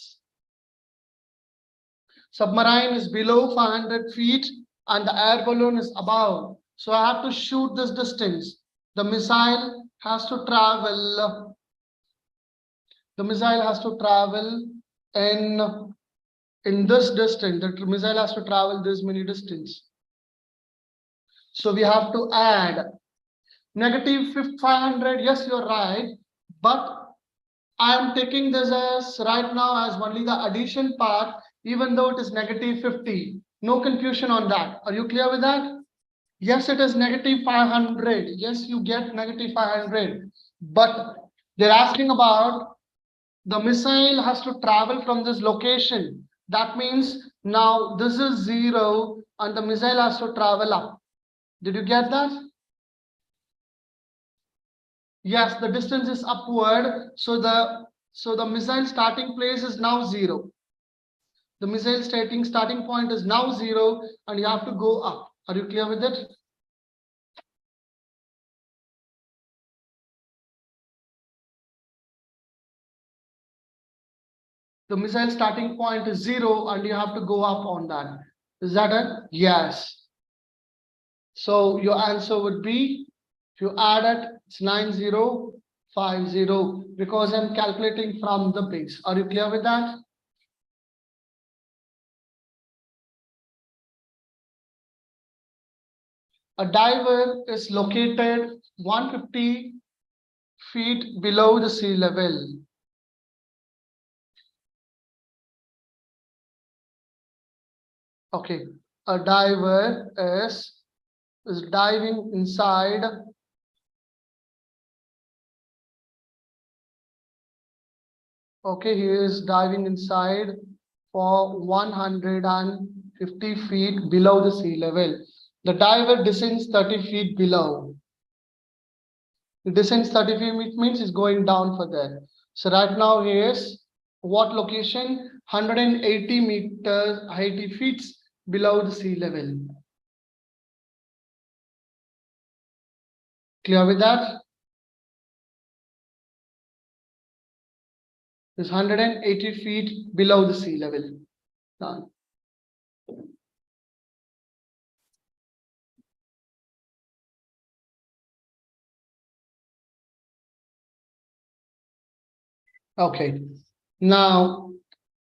Submarine is below 500 feet and the air balloon is above. So I have to shoot this distance. The missile has to travel. The missile has to travel in this distance. The missile has to travel this many distance. So we have to add negative 500. Yes, you're right. But I am taking this as right now as only the addition part, even though it is negative 50. No confusion on that. Are you clear with that? Yes, it is negative 500. Yes, you get negative 500. But they're asking about the missile has to travel from this location. That means now this is 0 and the missile has to travel up. Did you get that? Yes, the distance is upward. So the missile starting place is now 0. The missile starting point is now 0 and you have to go up. Are you clear with it? The missile starting point is 0 and you have to go up on that. Is that it? Yes. So your answer would be, if you add it, it's 9050 because I'm calculating from the base. Are you clear with that? A diver is located 150 feet below the sea level. Okay, a diver is diving inside. Okay, he is diving inside for 150 feet below the sea level. The diver descends 30 feet below. He descends 30 feet means he's going down for that. So right now he is what location? 180 meters, 80 feet below the sea level. Clear with that? It's 180 feet below the sea level. Done. Okay, now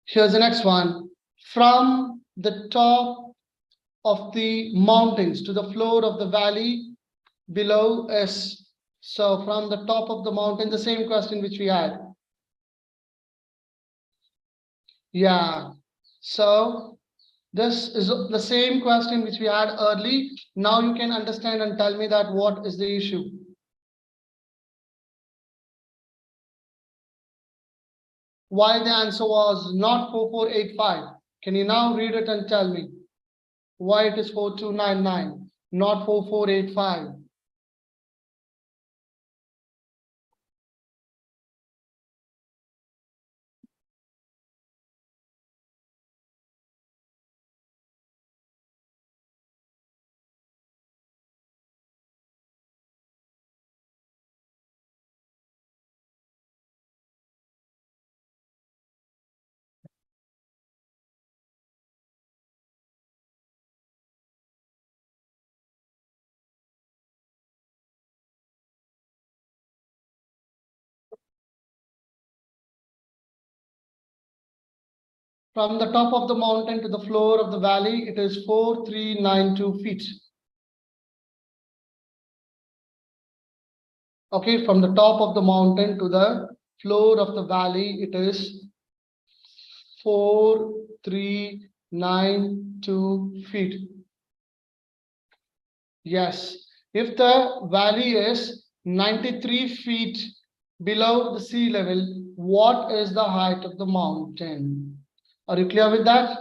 here's the next one. From the top of the mountains to the floor of the valley below is. So from the top of the mountain, the same question which we had. Yeah, so this is the same question which we had early. Now you can understand and tell me that what is the issue. Why the answer was not 4485? Can you now read it and tell me why it is 4299, not 4485? From the top of the mountain to the floor of the valley, it is 4392 feet. Okay, from the top of the mountain to the floor of the valley, it is 4392 feet. Yes, if the valley is 93 feet below the sea level, what is the height of the mountain? Are you clear with that?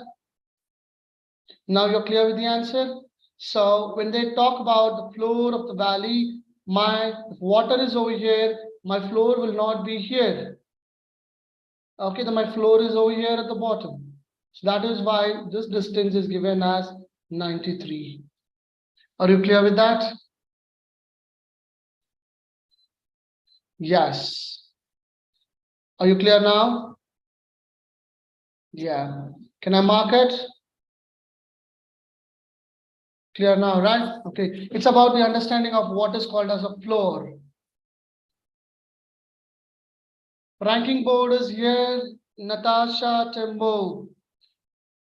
Now you're clear with the answer? So when they talk about the floor of the valley, my water is over here, my floor will not be here. Okay, then my floor is over here at the bottom. So that is why this distance is given as 93. Are you clear with that? Yes. Are you clear now? Yeah. Can I mark it? Clear now, right? Okay. It's about the understanding of what is called as a floor. Ranking board is here. Natasha Tembo.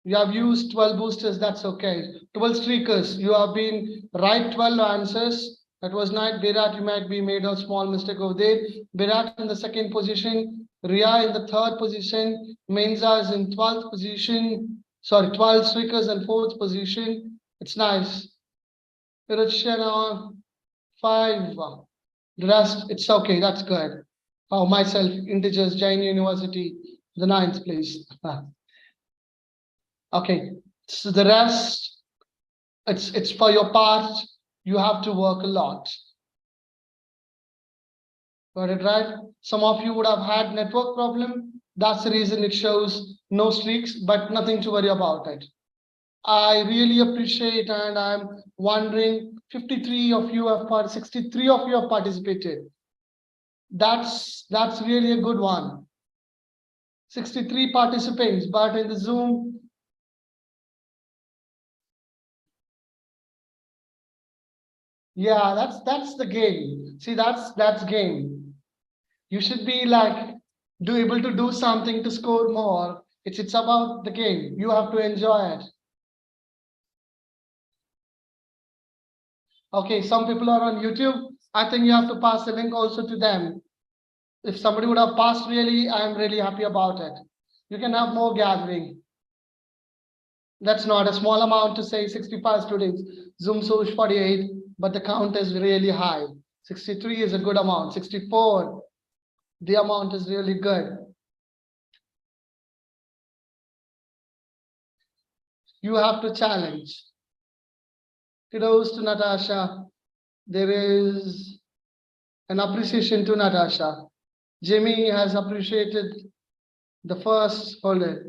You have used 12 boosters, that's okay. 12 streakers, you have been right 12 answers. That was nice. Virat, you might be made a small mistake over there. Virat in the second position, Ria in the third position, Menza is in 12th position. Sorry, 12 streakers in fourth position. It's nice. Irachana, 5. The rest, it's okay, that's good. Oh, myself, integers, Jain University, the 9th place. Okay, so the rest, it's for your part, you have to work a lot. Got it right? Some of you would have had network problem. That's the reason it shows no streaks, but nothing to worry about it. I really appreciate, and I'm wondering 53 of you have 63 of you have participated. That's really a good one. 63 participants, but in the Zoom, yeah, that's the game. See, that's game. You should be like able to do something to score more. It's about the game. You have to enjoy it. Okay, some people are on YouTube. I think you have to pass the link also to them. If somebody would have passed, really, I'm really happy about it. You can have more gathering. That's not a small amount to say 65 students. Zoom shows 48, but the count is really high. 63 is a good amount. 64, the amount is really good. You have to challenge. Kudos to Natasha. There is an appreciation to Natasha. Jimmy has appreciated the first holder.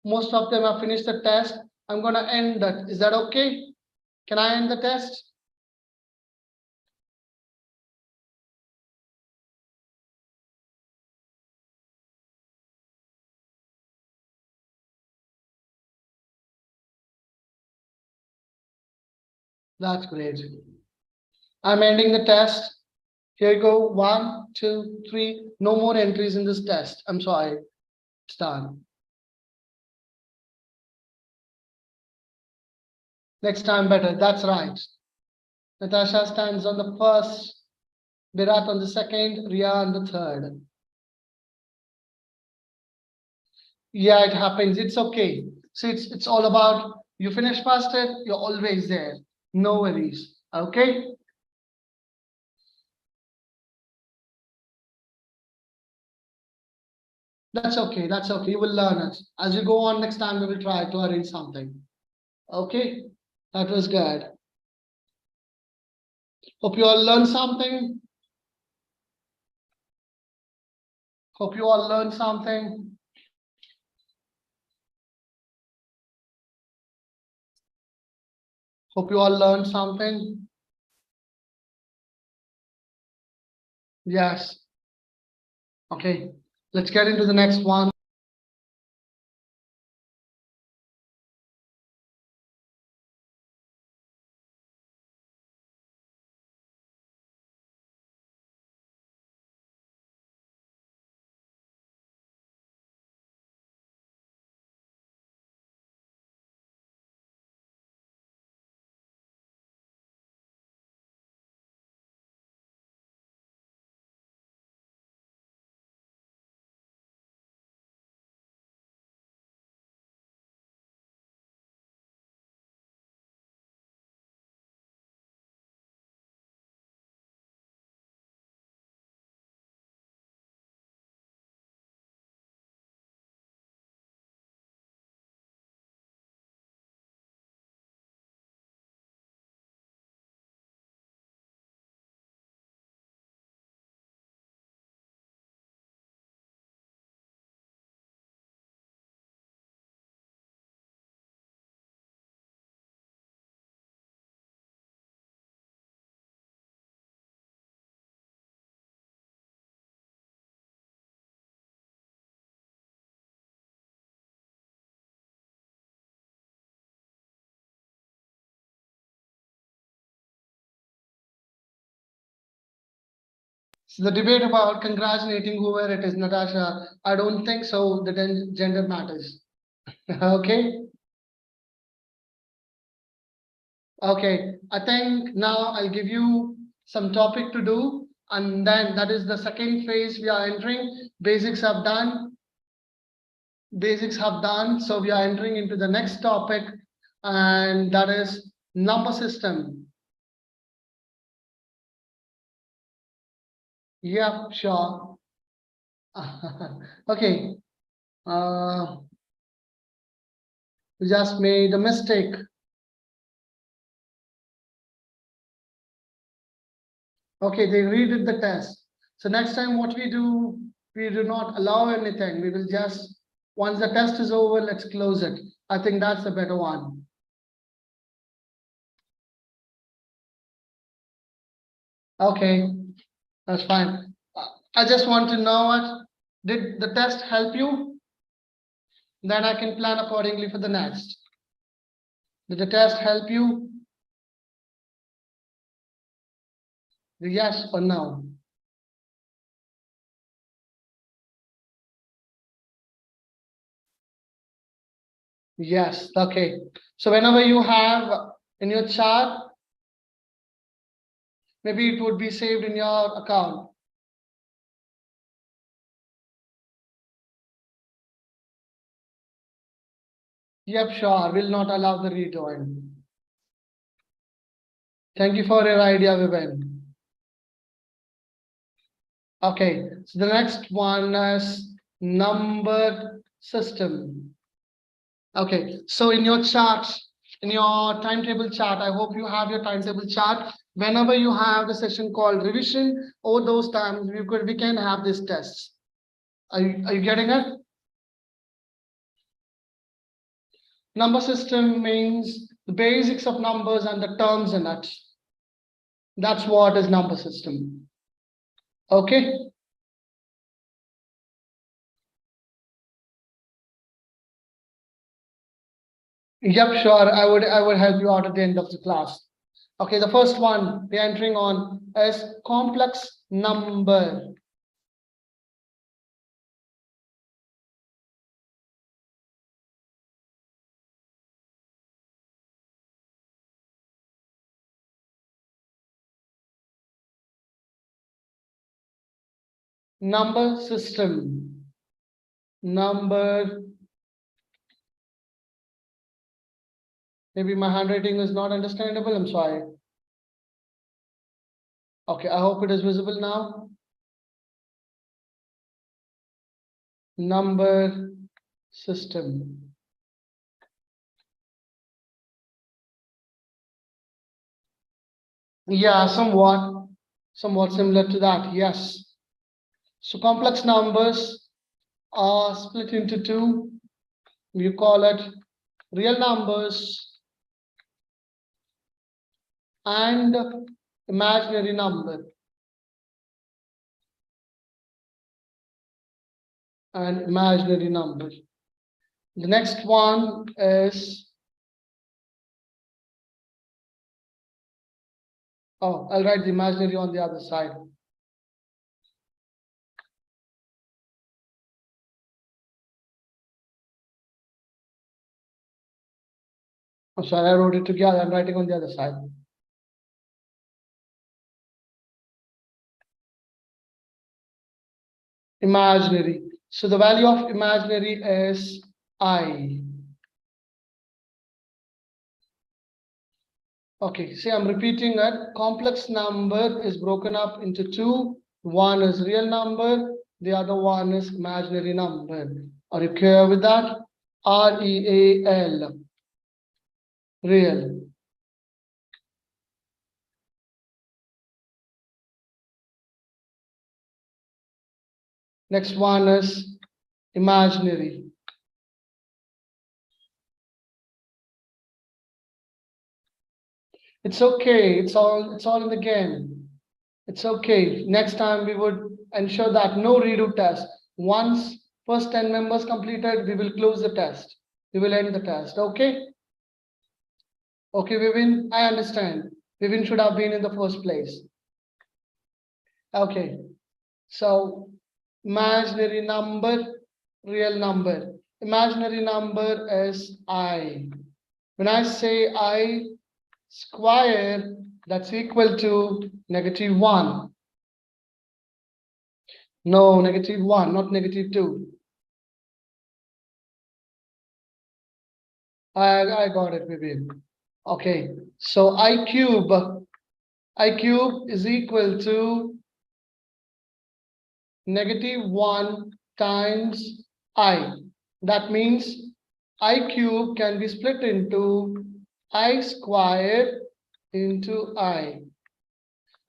Most of them have finished the test. I'm going to end that. Is that okay? Can I end the test? That's great. I'm ending the test. Here you go. 1, 2, 3. No more entries in this test. I'm sorry. It's done. Next time better. That's right. Natasha stands on the first, Virat on the second, Ria on the third. Yeah, it happens. It's okay. So it's all about you finish faster, you're always there. No worries. Okay. That's okay. That's okay. You will learn it. As you go on next time, we will try to arrange something. Okay. That was good. Hope you all learned something. Hope you all learned something. Hope you all learned something. Yes. Okay. Let's get into the next one. So the debate about congratulating whoever it is, Natasha, I don't think so. The gender matters. Okay. Okay. I think now I'll give you some topic to do. And then that is the second phase we are entering. Basics have done. Basics have done. So we are entering into the next topic. And that is number system. Yep, sure. Okay. We just made a mistake. Okay, they redid the test. So next time what we do not allow anything. We will just, once the test is over, let's close it. I think that's the better one. Okay, that's fine. I just want to know what did the test help you? Then I can plan accordingly for the next. Did the test help you? Yes or no? Yes, okay. So whenever you have in your chart, maybe it would be saved in your account. Yep, sure. Will not allow the rejoin. Thank you for your idea, Vivek. Okay, so the next one is number system. Okay, so in your chart, in your timetable chart, I hope you have your timetable chart. Whenever you have the session called revision, or those times we can have this test. Are you getting it? Number system means the basics of numbers and the terms in it. That's what is number system. Okay. Yep, sure. I would help you out at the end of the class. Okay, the first one we're entering on is complex number. Number system. Number. Maybe my handwriting is not understandable. I'm sorry. Okay, I hope it is visible now. Number system. Yeah, somewhat similar to that. Yes. So complex numbers are split into two. You call it real numbers and imaginary number. And imaginary number. The next one is, oh, I'll write the imaginary on the other side. Oh, sorry, I wrote it together. I'm writing on the other side. Imaginary. So the value of imaginary is I. Okay, see, I'm repeating it. Complex number is broken up into two. One is real number, the other one is imaginary number. Are you clear with that? REAL. Real. Next one is imaginary. It's okay. It's all in the game. It's okay. Next time we would ensure that no redo test. Once first 10 members completed, we will close the test. We will end the test. Okay? Okay, Vivin, I understand. Vivin should have been in the first place. Okay. So imaginary number, real number. Imaginary number is I. When I say I square, that's equal to -1. No, -1, not -2. I got it, Vivin. Okay, so I cube is equal to -1 times I. That means I cube can be split into I square into I.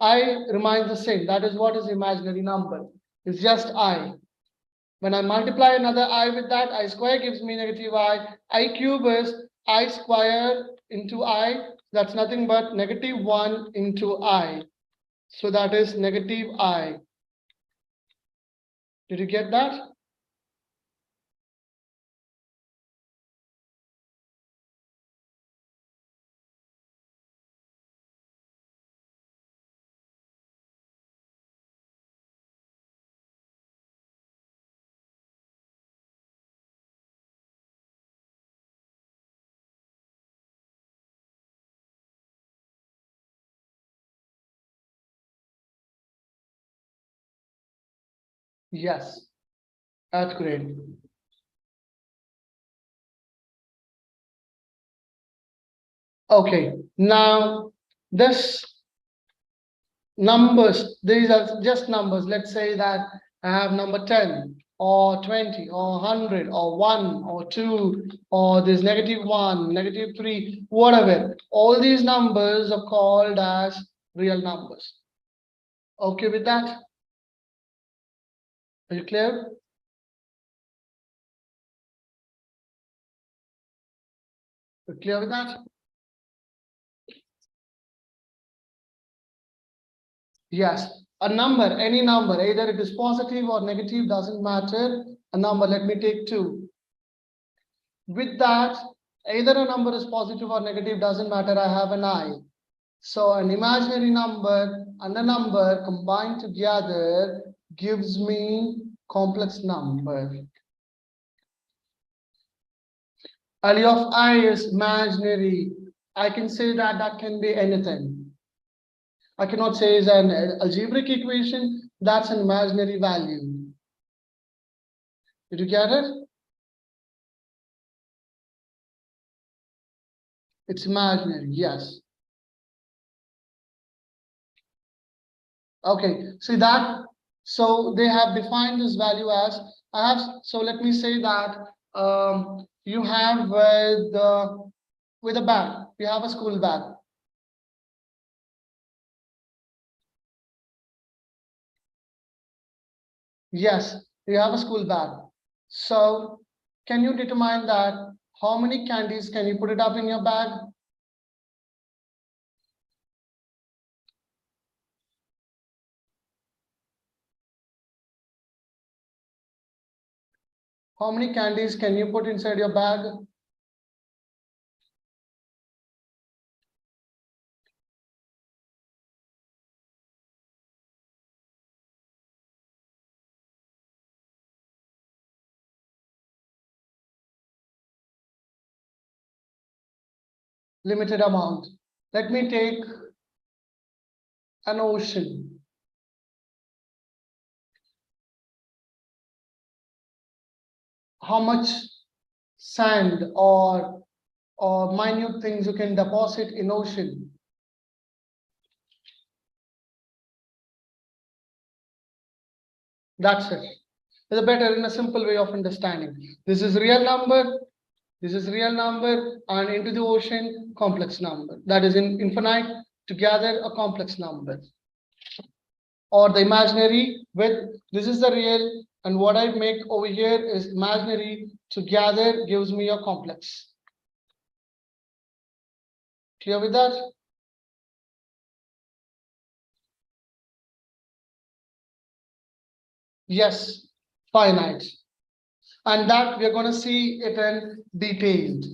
I remains the same. That is what is imaginary number. It's just I. When I multiply another I with that, I square gives me -I. I cube is I square into I. That's nothing but -1 into I. So that is -I. Did you get that? Yes, that's great. Okay, now this numbers, these are just numbers. Let's say that I have number 10 or 20 or 100 or 1 or 2 or this -1, -3, whatever. All these numbers are called as real numbers. Okay with that? Are you clear? You're clear with that? Yes, a number, any number, either it is positive or negative, doesn't matter. A number, let me take 2. With that, either a number is positive or negative, doesn't matter, I have an I. So an imaginary number and a number combined together gives me complex number. Value of I is imaginary. I can say that that can be anything. I cannot say is an algebraic equation, that's an imaginary value. Did you get it? It's imaginary, yes. Okay, see that? So they have defined this value as, I have, so let me say that you have with a bag, you have a school bag. Yes, you have a school bag. So can you determine that how many candies can you put it up in your bag? How many candies can you put inside your bag? Limited amount. Let me take an ocean. How much sand or minute things you can deposit in ocean? That's it. It's better in a simple way of understanding. This is real number, this is real number, and into the ocean, complex number. That is in infinite, together a complex number. Or the imaginary with, this is the real, and what I make over here is imaginary, together gives me a complex. Clear with that? Yes, finite. And that we're going to see it in detailed.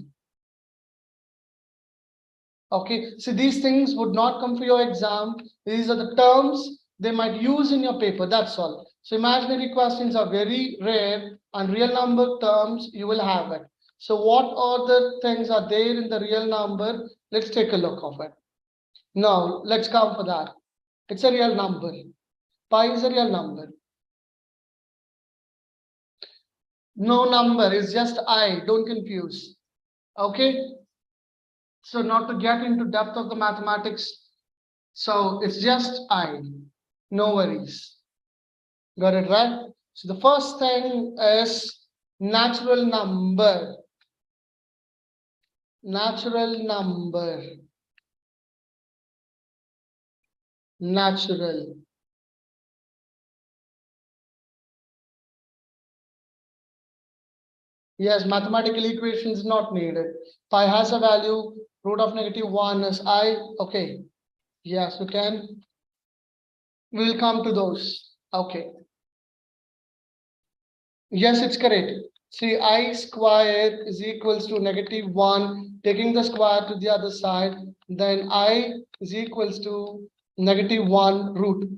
Okay, so these things would not come for your exam. These are the terms they might use in your paper, that's all. So imaginary questions are very rare, and real number terms you will have it. So what other things are there in the real number? Let's take a look of it. Now let's come for that. It's a real number. Pi is a real number. No number is just I, don't confuse. Okay, so not to get into depth of the mathematics, so it's just I, no worries. Got it right? So the first thing is natural number. Natural number. Natural. Yes, mathematical equations not needed. Pi has a value, root of -1 is I. Okay. Yes, you can. We will come to those. Okay. Yes, it's correct. See, I square is equals to -1, taking the square to the other side, then I is equals to -1 root.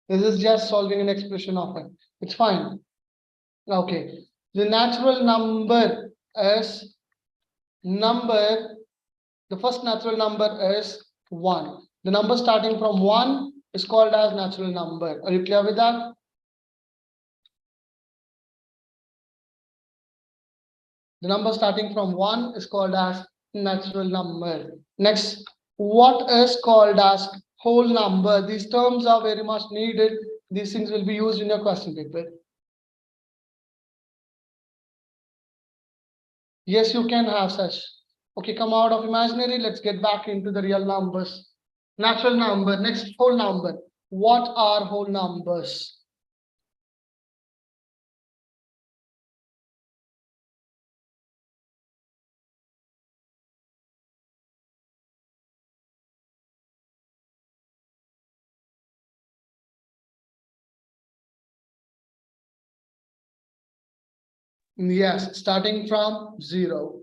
This is just solving an expression of it. It's fine. Okay. The natural number is number, the first natural number is 1. The number starting from 1 is called as natural number. Are you clear with that? The number starting from 1 is called as natural number. Next, what is called as whole number? These terms are very much needed. These things will be used in your question paper. Yes, you can have such. Okay, come out of imaginary. Let's get back into the real numbers. Natural number. Next, whole number. What are whole numbers? Yes, starting from 0.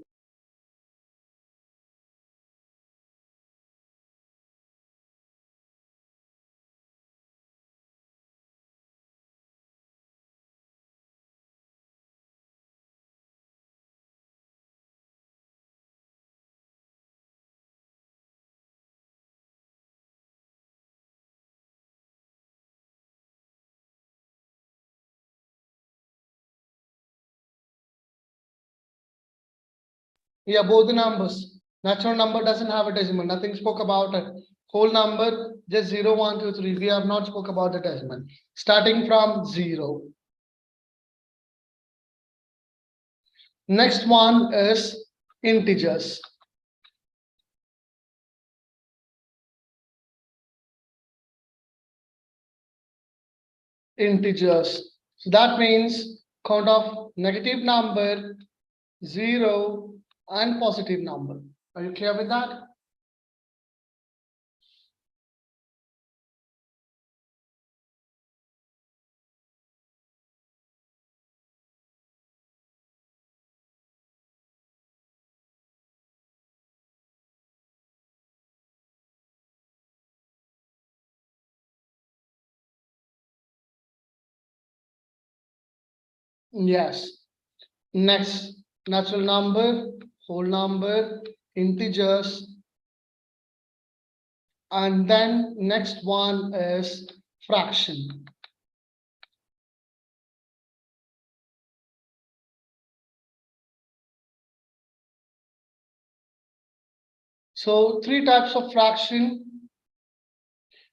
Yeah, both the numbers. Natural number doesn't have a decimal. Nothing spoke about it. Whole number, just 0, 1, 2, 3. We have not spoke about the decimal. Starting from 0. Next one is integers. Integers. So that means count of negative number, 0, and positive number. Are you clear with that? Yes. Next, natural number, whole number, integers, and then next one is fraction. So 3 types of fraction.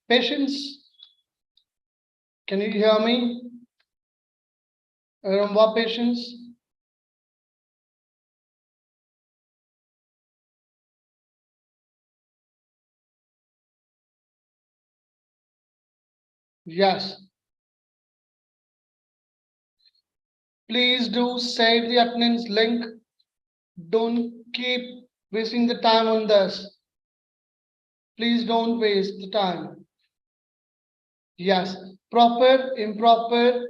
Patience, can you hear me? What patience? Yes. Please do save the attendance link. Don't keep wasting the time on this. Please don't waste the time. Yes, proper, improper,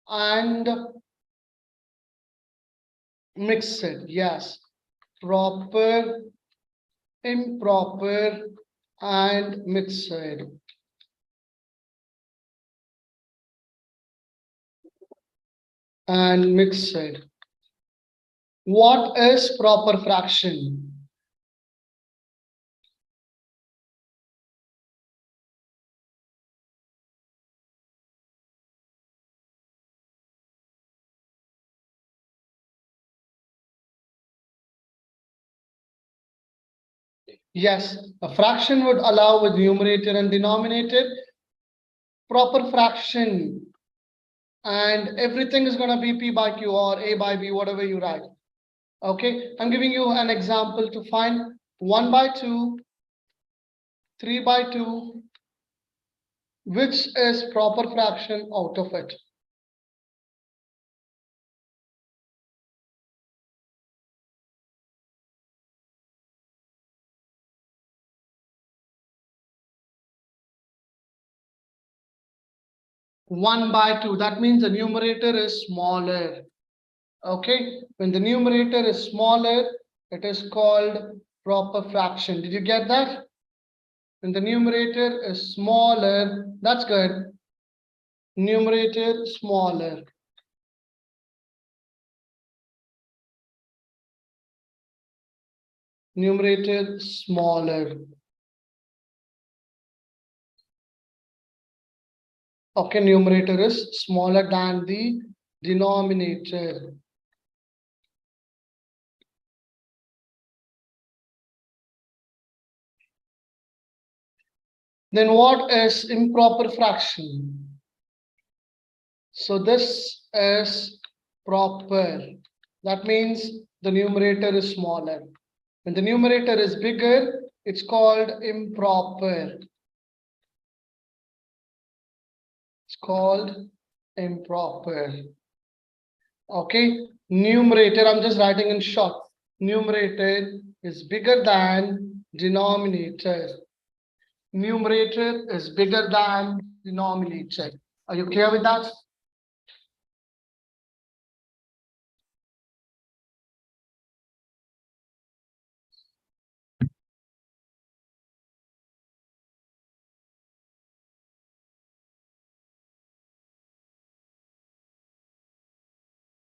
and mixed. Yes, proper, improper, and mixed. And mixed. What is proper fraction? Yes, a fraction would allow with numerator and denominator. Proper fraction, and everything is going to be P by Q or A by B, whatever you write. Okay, I'm giving you an example to find 1 by 2, 3 by 2, which is proper fraction out of it. 1 by 2. That means the numerator is smaller. Okay, when the numerator is smaller, it is called proper fraction. Did you get that? When the numerator is smaller, that's good. Numerator smaller. Numerator smaller. Okay, numerator is smaller than the denominator. Then what is improper fraction? So this is proper. That means the numerator is smaller. When the numerator is bigger, it's called improper. It's called improper. Okay, numerator, I'm just writing in short. Numerator is bigger than denominator. Numerator is bigger than denominator. Are you clear with that?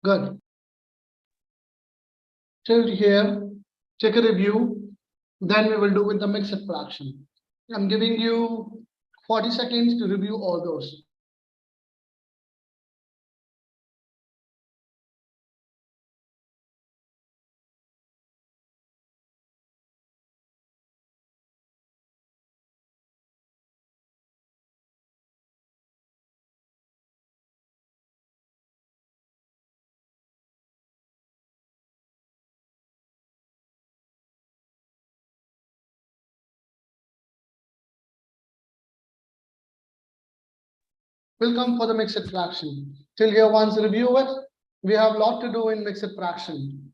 Good. Till here, take a review. Then we will do with the mixed fraction. I'm giving you 40 seconds to review all those. We'll come for the mixed fraction. Till here, once review it, we have a lot to do in mixed fraction.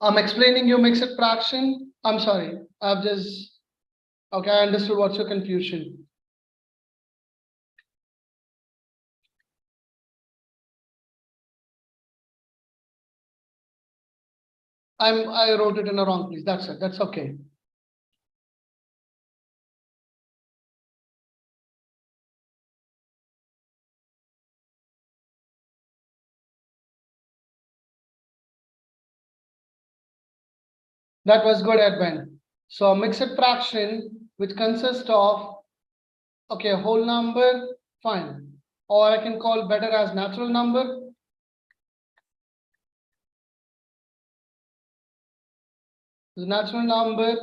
I'm explaining you mixed fraction. I'm sorry, I've just, okay, I understood what's your confusion. I wrote it in a wrong place. That's it. That's okay. That was good, Edwin. So a mixed fraction which consists of, okay, a whole number, fine. Or I can call better as natural number. The natural number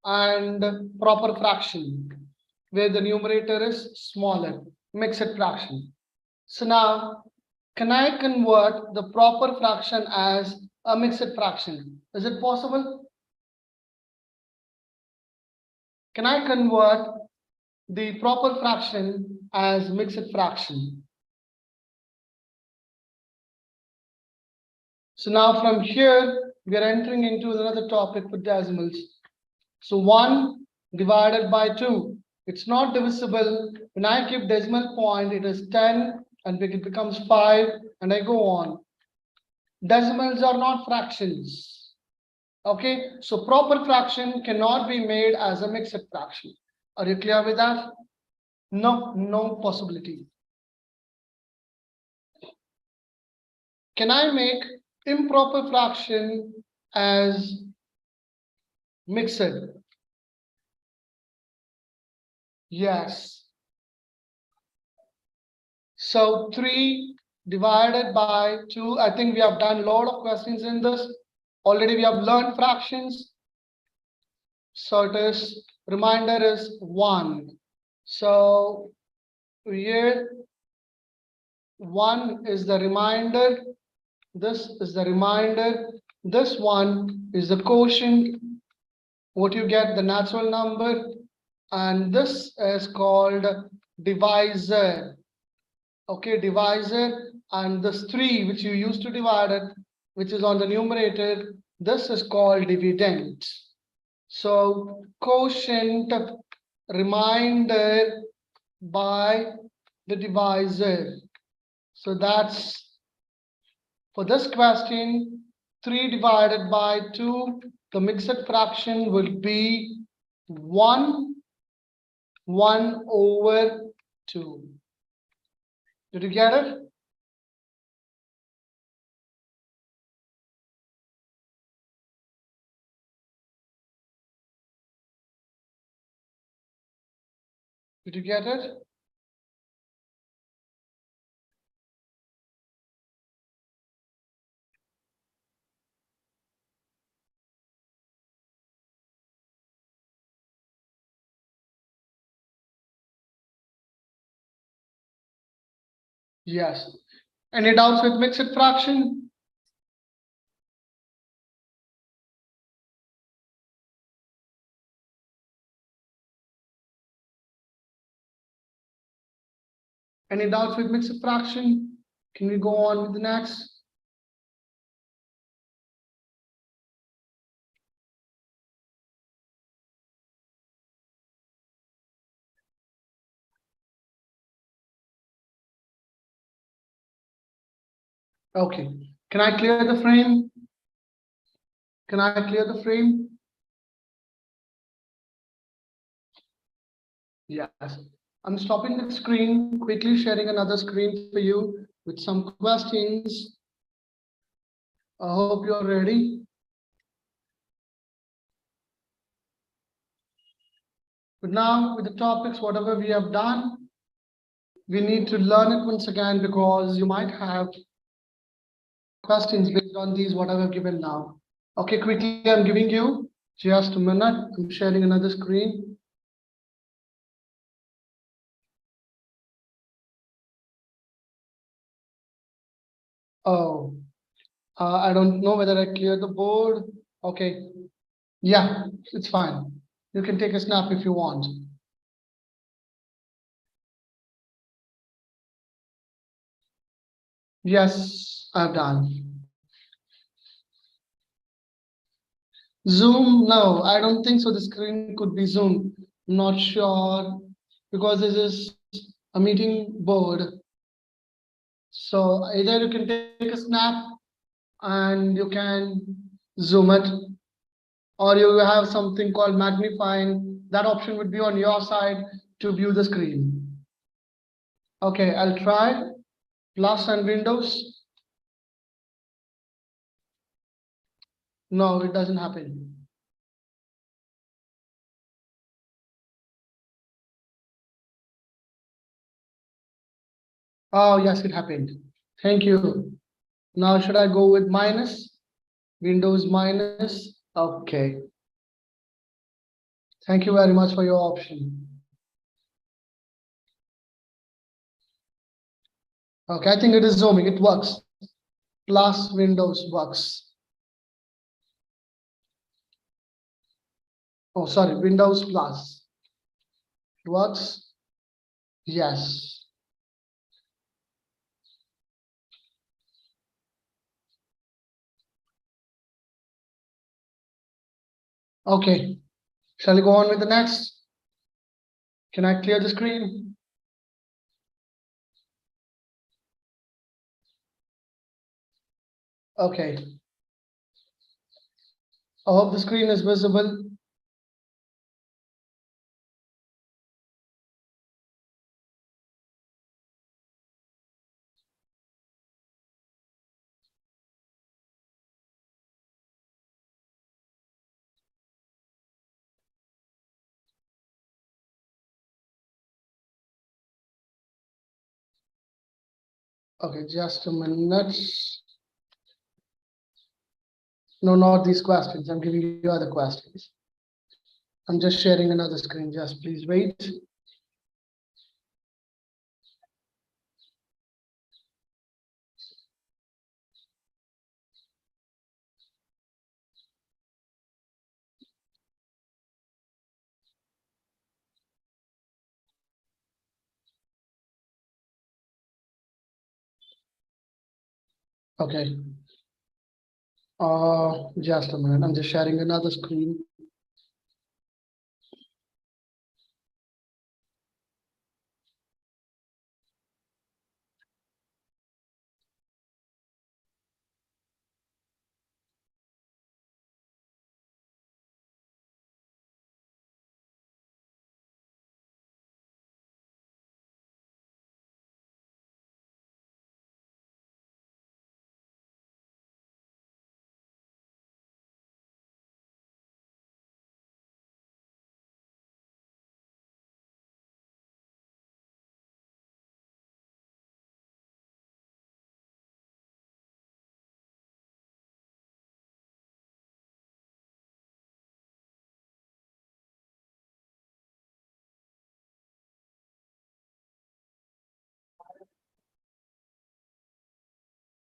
and proper fraction, where the numerator is smaller, mixed fraction. So now, can I convert the proper fraction as a mixed fraction? Is it possible? Can I convert the proper fraction as mixed fraction? So now from here, we are entering into another topic with decimals. So 1 divided by 2. It's not divisible. When I keep decimal point, it is 10 and it becomes 5 and I go on. Decimals are not fractions. Okay, so proper fraction cannot be made as a mixed fraction. Are you clear with that? No, no possibility. Can I make improper fraction as mixed? Yes. So 3 divided by 2. I think we have done a lot of questions in this. Already we have learned fractions. So it is, reminder is 1. So here 1 is the remainder. This is the remainder. This one is the quotient. What you get, the natural number. And this is called divisor. Okay, divisor. And this 3 which you used to divide it, which is on the numerator, this is called dividend. So quotient remainder by the divisor. So that's for this question, 3 divided by 2, the mixed fraction will be 1 over 2. Did you get it? Did you get it? Yes. Any doubts with mixed fraction? Any doubts with mixed fraction? Can we go on with the next? Okay. Can I clear the frame? Can I clear the frame? Yes. I'm stopping the screen, quickly sharing another screen for you with some questions. I hope you're ready. But now with the topics, whatever we have done, we need to learn it once again because you might have questions based on these, what I have given now. Okay, quickly, I'm giving you just a minute. I'm sharing another screen. Oh, I don't know whether I cleared the board. Okay, yeah, it's fine. You can take a snap if you want. Yes, I've done. Zoom, no, I don't think so. The screen could be Zoom. Not sure because this is a meeting board. So either you can take a snap and you can zoom it, or you have something called magnifying. That option would be on your side to view the screen. Okay, I'll try plus and Windows. No, it doesn't happen. Oh, yes, it happened. Thank you. Now, should I go with minus? Windows minus. Okay. Thank you very much for your option. Okay, I think it is zooming. It works. Plus Windows works. Oh, sorry, Windows plus. It works. Yes. Okay. Shall we go on with the next? Can I clear the screen? Okay. I hope the screen is visible. Okay, just a minute. No, not these questions. I'm giving you other questions. I'm just sharing another screen. Just please wait. Okay. Just a minute. I'm just sharing another screen.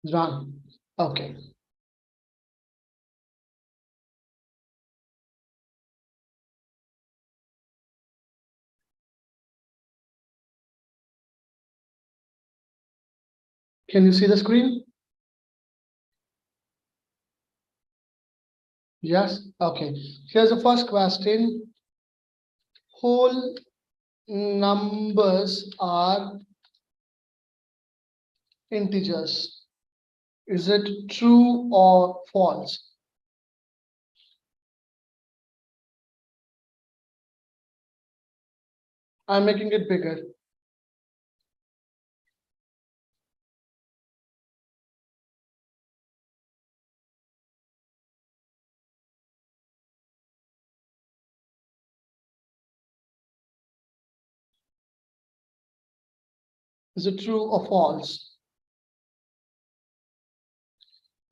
Run. Okay. Can you see the screen? Yes. Okay. Here's the first question. Whole numbers are integers. Is it true or false? I'm making it bigger. Is it true or false?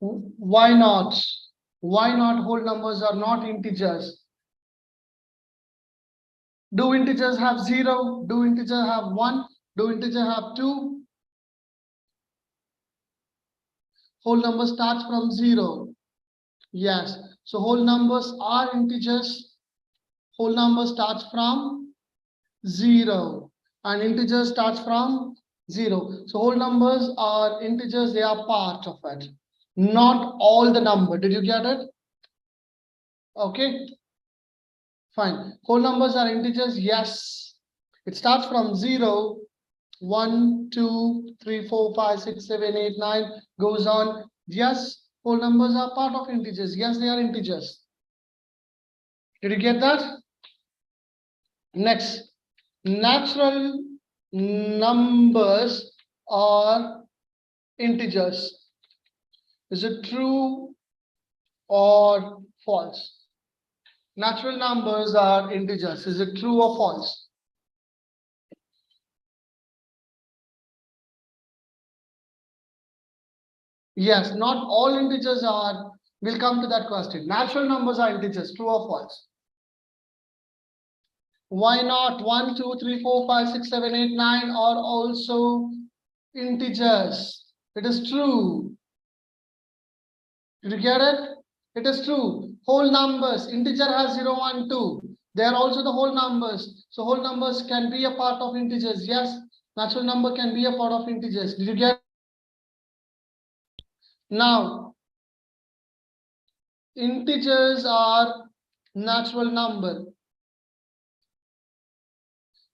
Why not? Why not whole numbers are not integers? Do integers have 0? Do integers have 1? Do integers have 2? Whole number starts from 0. Yes. So whole numbers are integers. Whole number starts from 0. And integer starts from 0. So whole numbers are integers. They are part of it. Not all the number. Did you get it? Okay. Fine. Whole numbers are integers. Yes. It starts from 0. 1, 2, 3, 4, 5, 6, 7, 8, 9 goes on. Yes, whole numbers are part of integers. Yes, they are integers. Did you get that? Next, natural numbers are integers. Is it true or false? Natural numbers are integers. Is it true or false? Yes, not all integers are. We'll come to that question. Natural numbers are integers. True or false? Why not 1, 2, 3, 4, 5, 6, 7, 8, 9 are also integers? It is true. Did you get it? It is true. Whole numbers, integer has 0, 1, 2. They are also the whole numbers. So whole numbers can be a part of integers. Yes, natural number can be a part of integers. Did you get it? Now, integers are natural number.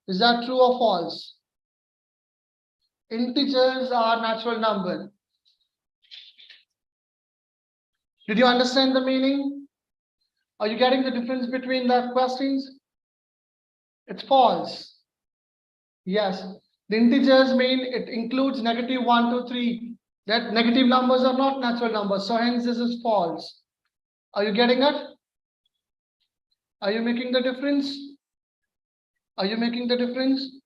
Is that true or false? Integers are natural number. Did you understand the meaning? Are you getting the difference between the questions? It's false. Yes. The integers mean it includes negative 1, 2, 3. That negative numbers are not natural numbers. So hence this is false. Are you getting it? Are you making the difference? Are you making the difference?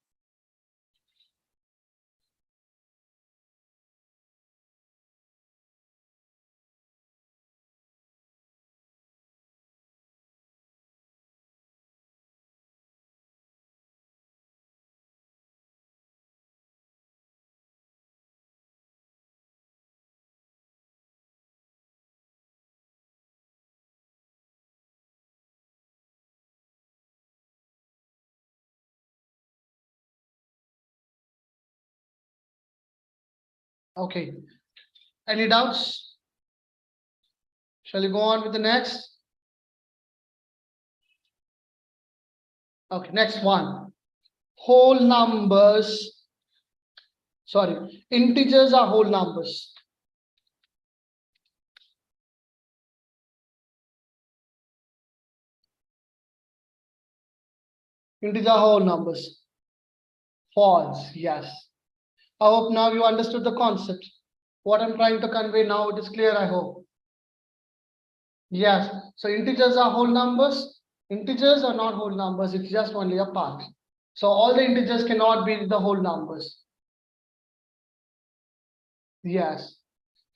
Okay. Any doubts? Shall we go on with the next? Okay, next one. Whole numbers. Sorry, integers are whole numbers. Integers are whole numbers. False, yes. I hope now you understood the concept. What I'm trying to convey now, it is clear, I hope. Yes, so integers are whole numbers. Integers are not whole numbers, it's just only a part. So all the integers cannot be the whole numbers. Yes,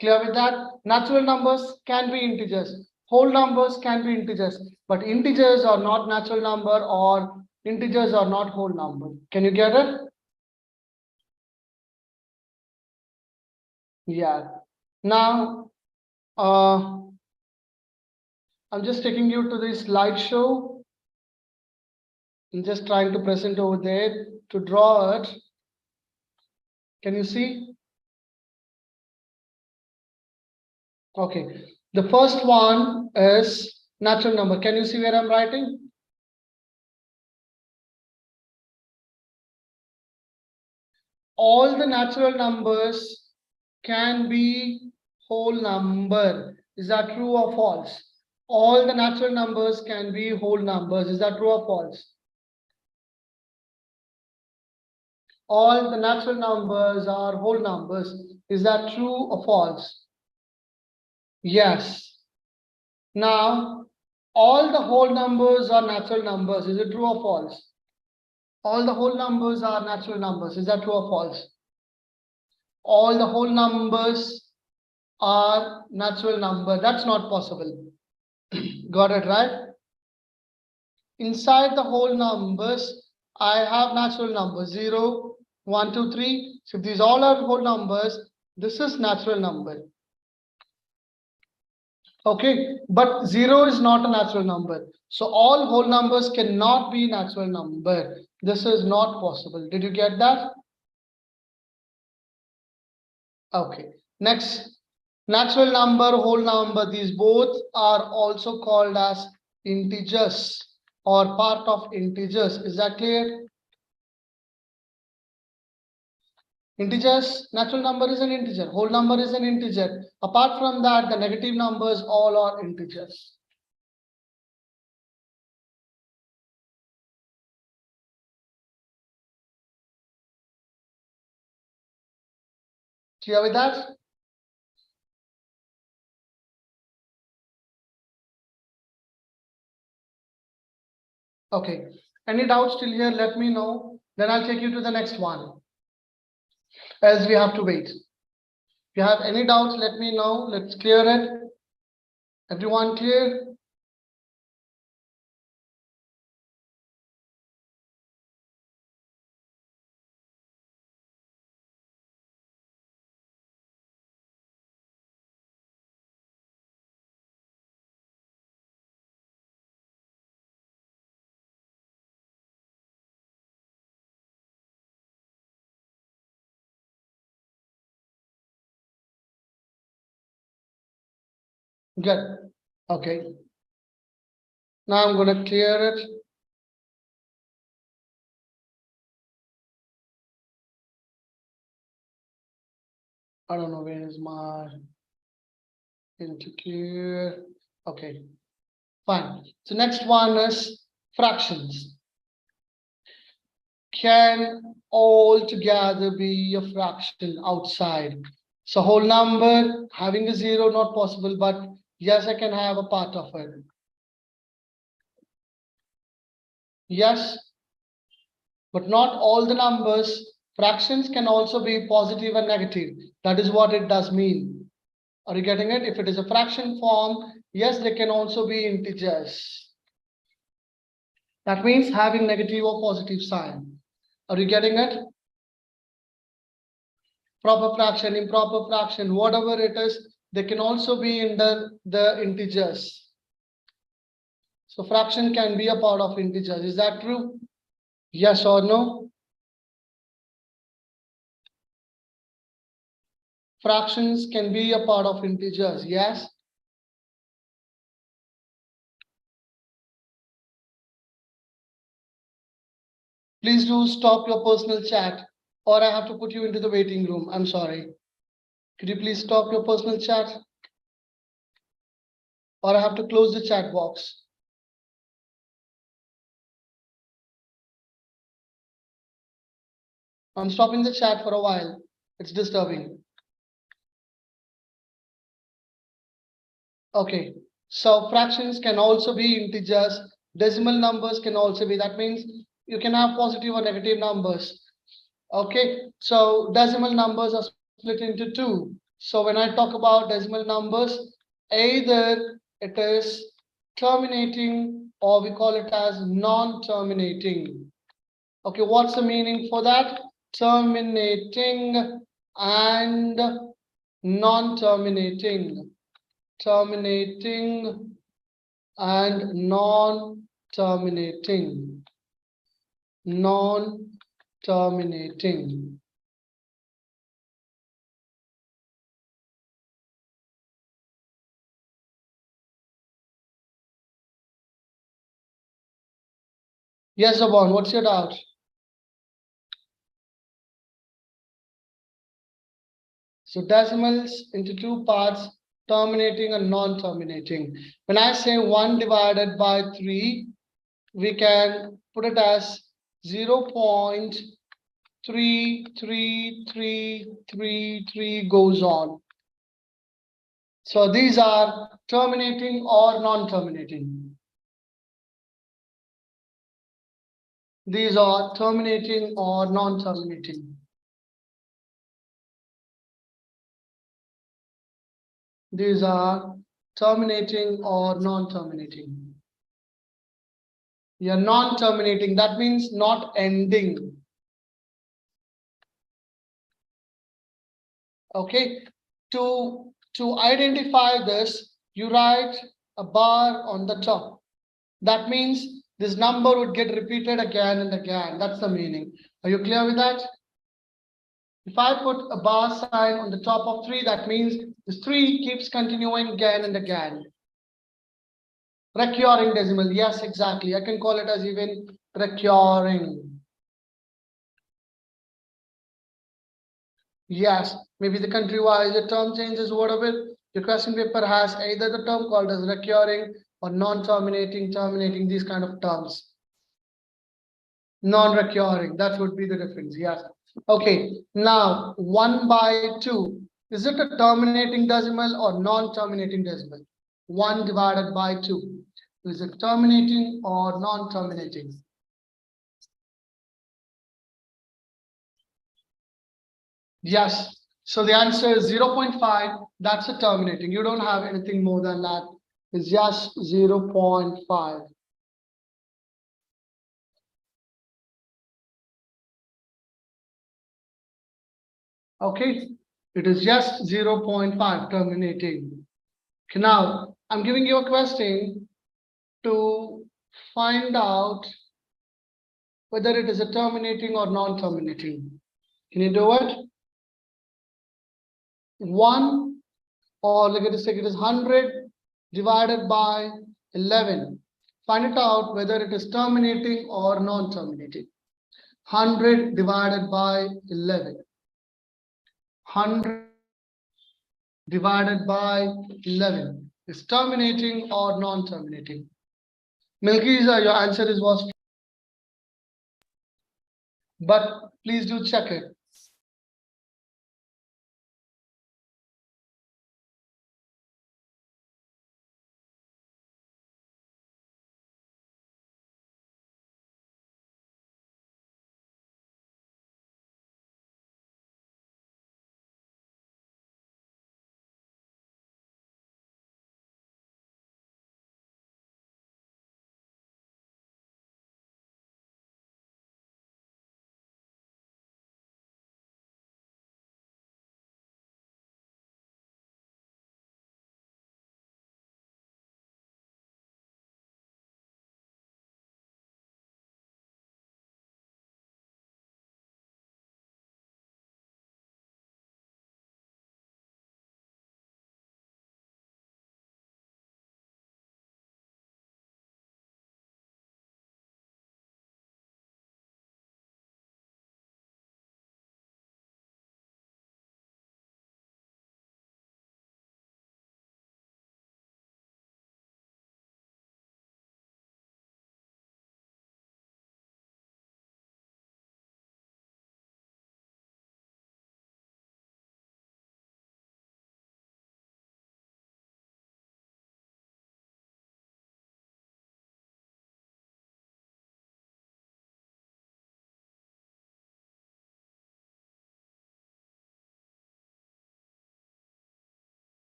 clear with that? Natural numbers can be integers. Whole numbers can be integers, but integers are not natural number or integers are not whole number. Can you get it? Yeah. Now, I'm just taking you to the slideshow. I'm just trying to present over there to draw it. Can you see? Okay. The first one is natural number. Can you see where I'm writing? All the natural numbers can be whole number. Is that true or false? All the natural numbers can be whole numbers. Is that true or false? All the natural numbers are whole numbers. Is that true or false? Yes. Now, all the whole numbers are natural numbers. Is it true or false? All the whole numbers are natural numbers. Is that true or false? All the whole numbers are natural number. That's not possible. Got it, right? Inside the whole numbers, I have natural numbers 0, 1, 2, 3. So if these all are whole numbers, this is natural number. Okay, but 0 is not a natural number. So all whole numbers cannot be natural number. This is not possible. Did you get that? Okay. Next, natural number, whole number, these both are also called as integers or part of integers. Is that clear? Integers, natural number is an integer, whole number is an integer. Apart from that, the negative numbers all are integers. Clear with that? Okay. Any doubts till here? Let me know. Then I'll take you to the next one. As we have to wait. If you have any doubts, let me know. Let's clear it. Everyone clear? Good. Okay. Now I'm going to clear it. I don't know where is my into clear. Okay. Fine. So next one is fractions. Can all together be a fraction outside? So whole number having a 0 not possible, but yes, I can have a part of it. Yes, but not all the numbers. Fractions can also be positive and negative. That is what it does mean. Are you getting it? If it is a fraction form, yes, they can also be integers. That means having negative or positive sign. Are you getting it? Proper fraction, improper fraction, whatever it is, they can also be in the integers. So fraction can be a part of integers. Is that true? Yes or no? Fractions can be a part of integers. Yes. Please do stop your personal chat, or I have to put you into the waiting room. I'm sorry. Could you please stop your personal chat? Or I have to close the chat box. I'm stopping the chat for a while. It's disturbing. Okay. So fractions can also be integers. Decimal numbers can also be. That means you can have positive or negative numbers. Okay. So decimal numbers are split into two. So when I talk about decimal numbers, either it is terminating or we call it as non-terminating. Okay, what's the meaning for that? Terminating and non-terminating, terminating, and non-terminating, non-terminating. Yes, Abon, what's your doubt? So decimals into two parts, terminating and non-terminating. When I say 1 divided by 3, we can put it as 0.33333 goes on. So these are terminating or non-terminating. These are terminating or non-terminating. These are terminating or non-terminating. Yeah, non-terminating, that means not ending. Okay, to identify this, you write a bar on the top. That means this number would get repeated again and again. That's the meaning. Are you clear with that? If I put a bar sign on the top of 3, that means this 3 keeps continuing again and again. Recurring decimal, yes, exactly. I can call it as even recurring. Yes, maybe the country-wise, the term changes, whatever. Your question paper has either the term called as recurring or non-terminating, terminating, these kind of terms. Non-recurring, that would be the difference, yes. Okay, now 1 by 2. Is it a terminating decimal or non-terminating decimal? 1 divided by 2. Is it terminating or non-terminating? Yes. So the answer is 0.5. That's a terminating. You don't have anything more than that. It's just 0.5. Okay. It is just 0.5 terminating. Okay, now I'm giving you a question to find out whether it is a terminating or non-terminating. Can you do it? 1, or look at this, it is 100 divided by 11. Find it out whether it is terminating or non-terminating. 100 divided by 11. 100 divided by 11 is terminating or non-terminating. Milkiza, your answer is was, but please do check it.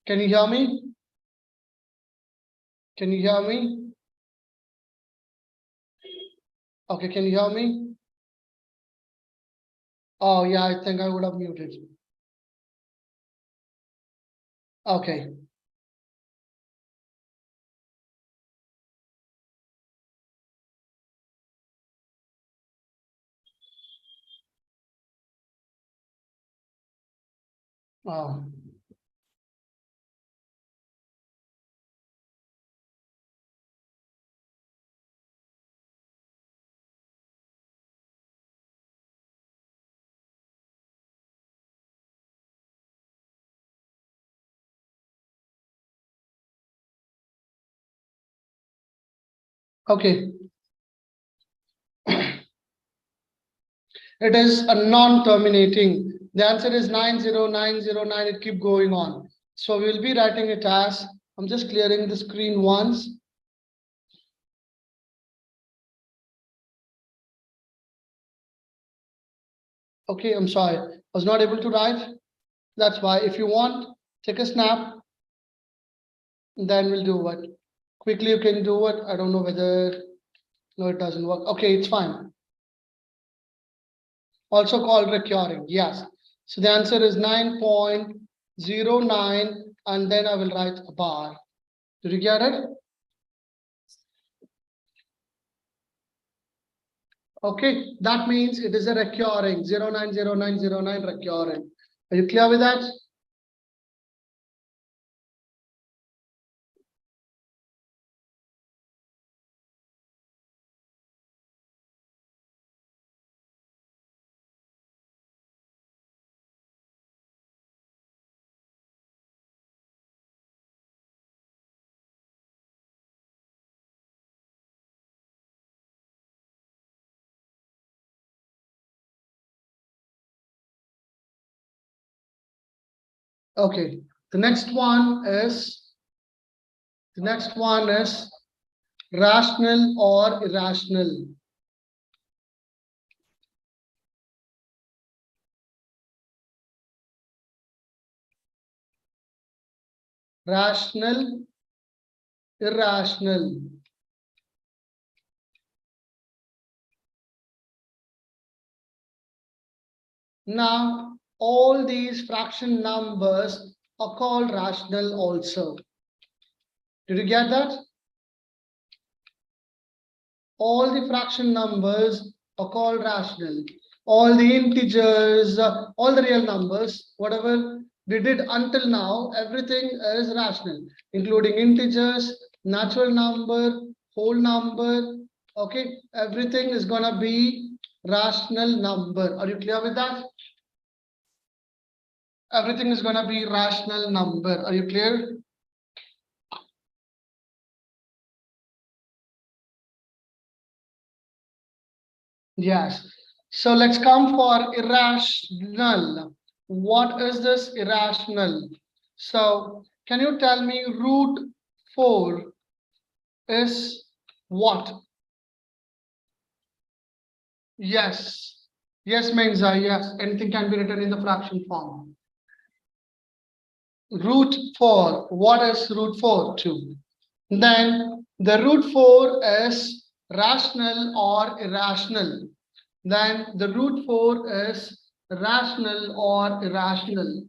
Can you hear me? Can you hear me? Okay, can you hear me? Oh, yeah, I think I would have muted. Okay. Oh. Okay. It is a non-terminating. The answer is 90909. It keep going on. So we'll be writing it as, I'm just clearing the screen once. Okay, I'm sorry. I was not able to write. That's why if you want, take a snap. Then we'll do what? Quickly you can do it. I don't know whether, no, it doesn't work. Okay, it's fine. Also called recurring, yes. So the answer is 9.09 and then I will write a bar. Did you get it? Okay, that means it is a recurring 090909 recurring. Are you clear with that? Okay, the next one is rational or irrational. Rational, irrational. Now, all these fraction numbers are called rational also. Did you get that? All the fraction numbers are called rational. All the integers, all the real numbers, whatever we did until now, everything is rational, including integers, natural number, whole number. Okay, everything is gonna be rational number. Are you clear with that? Everything is gonna be rational number. Are you clear? Yes. So let's come for irrational. What is this irrational? So can you tell me root 4 is what? Yes. Yes means yes. Anything can be written in the fraction form. Root 4. What is root 4? 2. Then the root 4 is rational or irrational. Then the root 4 is rational or irrational.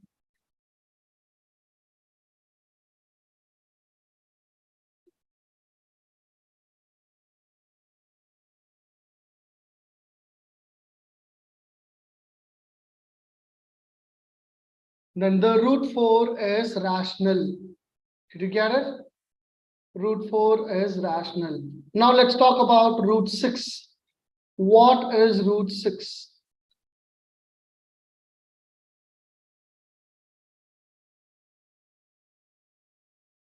Then the root 4 is rational. Did you get it? Root 4 is rational. Now let's talk about root 6. What is root 6?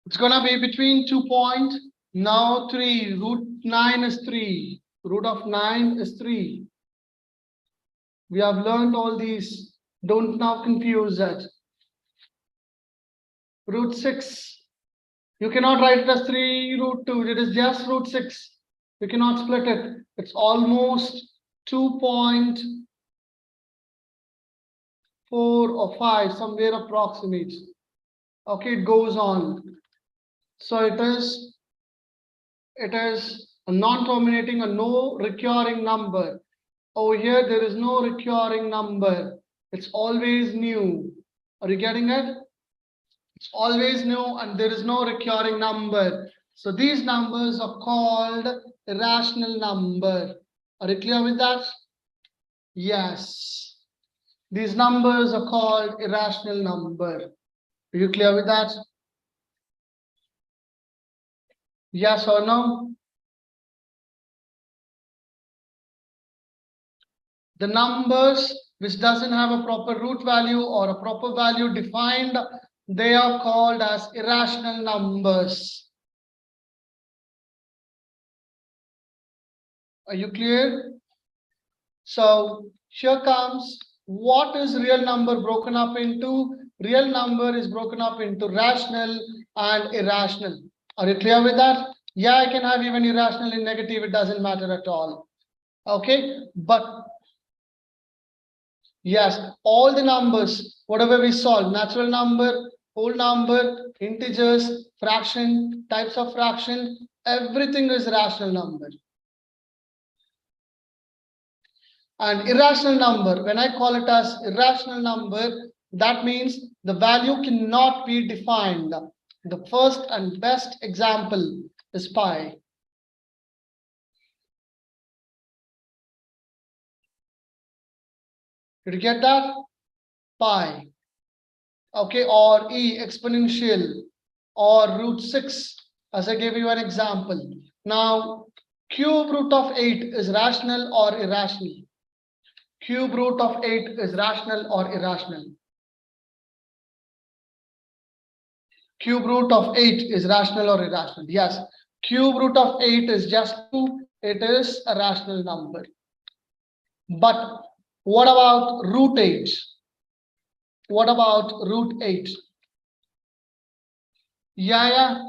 It's gonna be between 2 point. Now 3. Root 9 is 3. Root of 9 is 3. We have learned all these. Don't now confuse that. Root 6. You cannot write it as 3 root 2. It is just root 6. You cannot split it. It's almost 2.4 or 5, somewhere approximate. Okay, it goes on. So it is a non-terminating, a no recurring number. Over here, there is no recurring number. It's always new. Are you getting it? It's always new and there is no recurring number. So these numbers are called irrational number. Are you clear with that? Yes. These numbers are called irrational number. Are you clear with that? Yes or no? The numbers which doesn't have a proper root value or a proper value defined, they are called as irrational numbers. Are you clear? So here comes what is real number broken up into. Real number is broken up into rational and irrational. Are you clear with that? Yeah, I can have even irrational in negative, it doesn't matter at all. Okay, but yes, all the numbers, whatever we solve, natural number, whole number, integers, fraction, types of fraction, everything is rational number. And irrational number, when I call it as irrational number, that means the value cannot be defined. The first and best example is pi. Did you get that? Pi. Okay, or e exponential or root 6, as I gave you an example. Now, cube root of 8 is rational or irrational? Cube root of 8 is rational or irrational? Cube root of 8 is rational or irrational? Yes. Cube root of 8 is just 2. It is a rational number. But what about root 8? What about root 8? Yeah.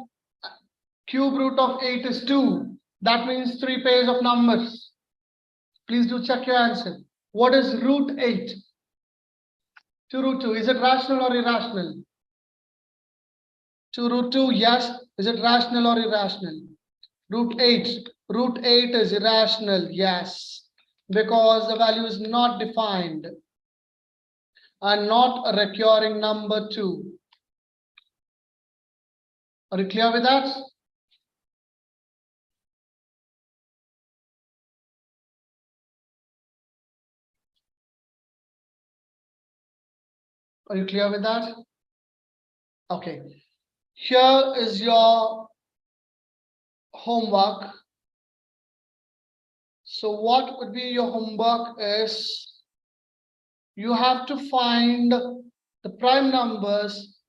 Cube root of 8 is 2. That means 3 pairs of numbers. Please do check your answer. What is root 8? 2 root 2. Is it rational or irrational? 2 root 2, yes. Is it rational or irrational? Root 8. Root 8 is irrational, yes. Because the value is not defined and not a recurring number 2. Are you clear with that? Are you clear with that? Okay. Here is your homework. So what would be your homework is you have to find the prime numbers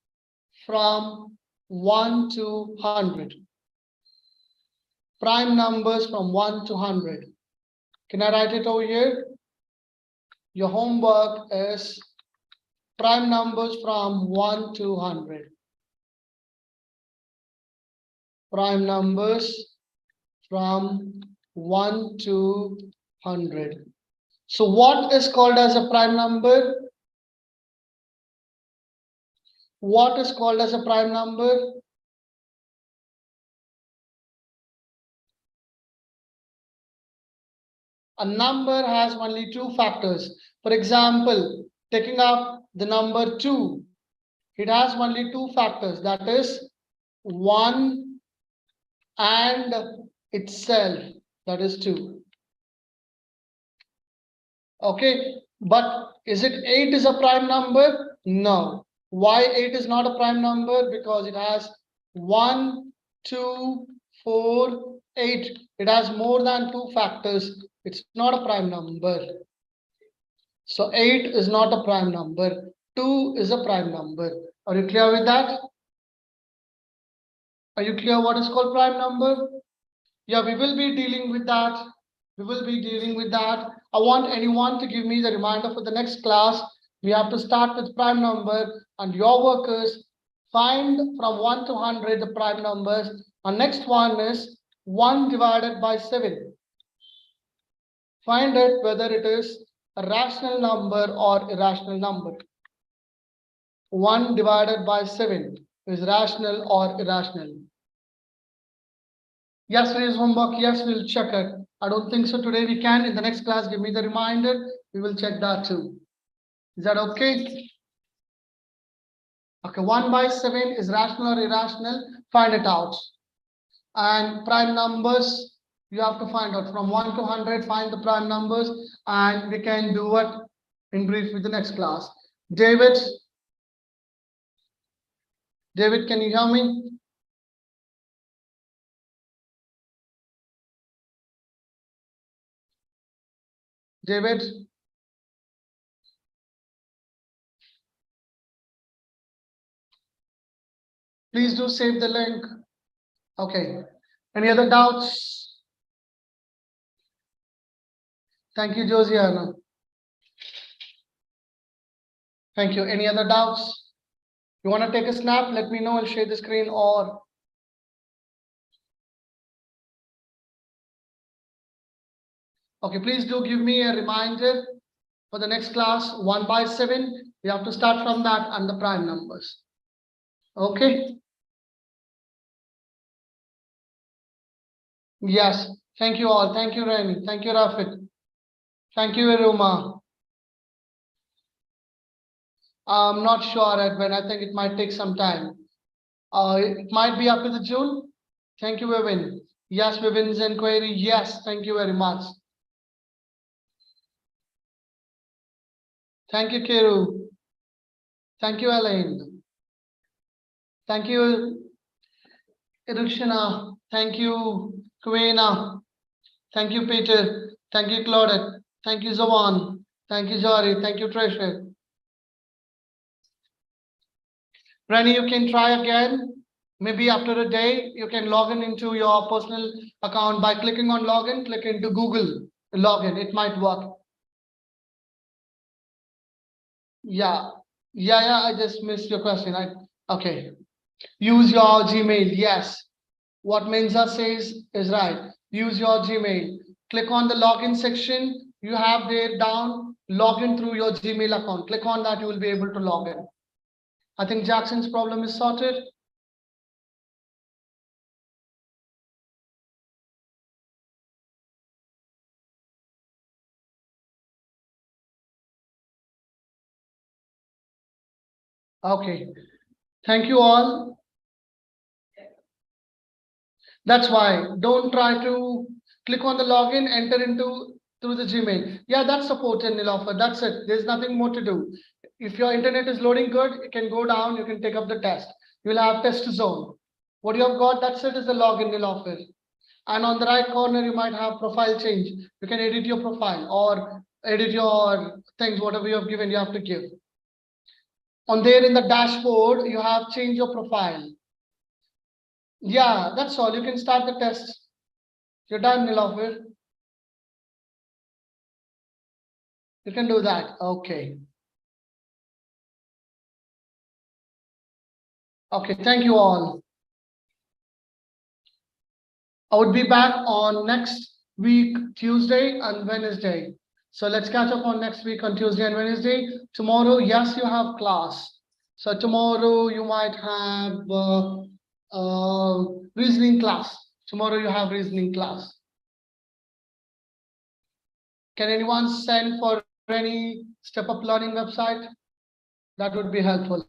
from 1 to 100. Prime numbers from 1 to 100. Can I write it over here? Your homework is prime numbers from 1 to 100. Prime numbers from 1 to 100. So what is called as a prime number? What is called as a prime number? A number has only 2 factors. For example, taking up the number 2, it has only 2 factors, that is 1 and itself, that is 2. Okay, but is it 8 is a prime number? No. Why 8 is not a prime number? Because it has 1, 2, 4, 8. It has more than 2 factors. It's not a prime number. So 8 is not a prime number. 2 is a prime number. Are you clear with that? Are you clear what is called prime number? Yeah, we will be dealing with that. We will be dealing with that. I want anyone to give me the reminder for the next class. We have to start with prime number and your work is find from 1 to 100 the prime numbers. And next one is 1 divided by 7. Find it whether it is a rational number or irrational number. 1 divided by 7. is rational or irrational? Yes, raise homework. Yes, we'll check it. I don't think so today we can. In the next class, give me the reminder. We will check that too. Is that okay? Okay, 1/7 is rational or irrational? Find it out. And prime numbers, you have to find out from 1 to 100, find the prime numbers, and we can do it in brief with the next class. David, can you hear me? David? Please do save the link. Okay. Any other doubts? Thank you, Josiana. Thank you. Any other doubts? You want to take a snap? Let me know. I'll share the screen or. Okay, please do give me a reminder for the next class, 1/7. We have to start from that and the prime numbers. Okay. Yes. Thank you all. Thank you, Remy. Thank you, Rafik. Thank you, Iruma. I'm not sure, Edwin. I think it might take some time. It might be after the June. Thank you, Vivin. Yes, Vivin's inquiry. Yes, thank you very much. Thank you, Kiru. Thank you, Elaine. Thank you, Irushina. Thank you, Kuena. Thank you, Peter. Thank you, Claudette. Thank you, Zawan. Thank you, Jari. Thank you, Treasure. Rani, you can try again. Maybe after a day, you can log in into your personal account by clicking on login, click into Google login. It might work. Yeah. I just missed your question. Okay. Use your Gmail. Yes. What Menza says is right. Use your Gmail. Click on the login section. You have there down, login through your Gmail account. Click on that, you will be able to log in. I think Jackson's problem is sorted. Okay. Thank you all. That's why don't try to click on the login, enter into through the Gmail. Yeah, that's supported, Nilofer. That's it. There's nothing more to do. If your internet is loading good, you can go down, you can take up the test. You'll have test zone. What you have got, that's it, is the login, Nilofer. And on the right corner, you might have profile change. You can edit your profile or edit your things, whatever you have given, you have to give. On there in the dashboard, you have change your profile. Yeah, that's all. You can start the test. You're done, Nilofer. You can do that. Okay. Okay, thank you all. I would be back on next week, Tuesday and Wednesday. So let's catch up on next week on Tuesday and Wednesday. Tomorrow, yes, you have class. So tomorrow you might have reasoning class. Tomorrow you have reasoning class. Can anyone send for any step up learning website? That would be helpful.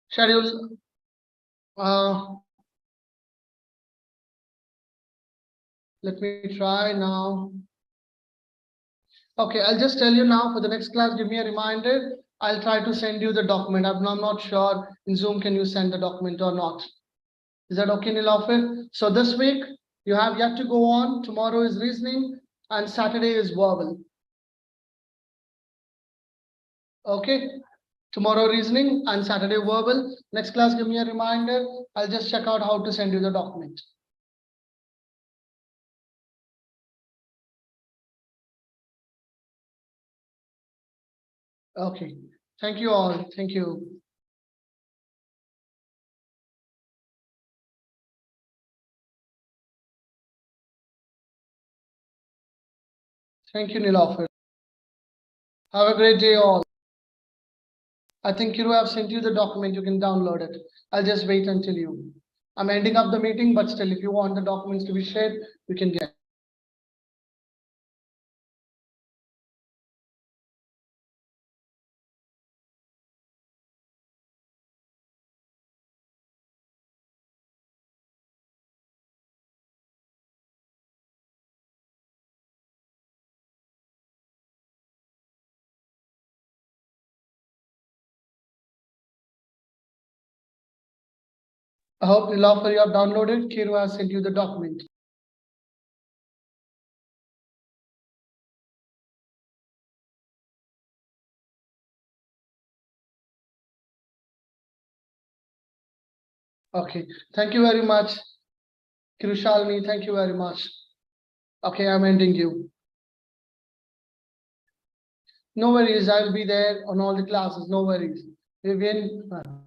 Schedule. Let me try now. Okay, I'll just tell you now for the next class, give me a reminder. I'll try to send you the document. I'm not sure in Zoom, can you send the document or not? Is that okay, Nilofer? So this week, you have yet to go on. Tomorrow is reasoning and Saturday is verbal. Okay, tomorrow reasoning and Saturday verbal. Next class, give me a reminder. I'll just check out how to send you the document. Okay, thank you all. Thank you. Thank you, Nilofer. Have a great day all. I think Kiru have sent you the document, you can download it. I'll just wait until you. I'm ending up the meeting, but still, if you want the documents to be shared, you can get. I hope Nilofer you have downloaded. Kiru has sent you the document. Okay, thank you very much. Kirushalini, thank you very much. Okay, I'm ending you. No worries, I'll be there on all the classes, no worries. Vivian.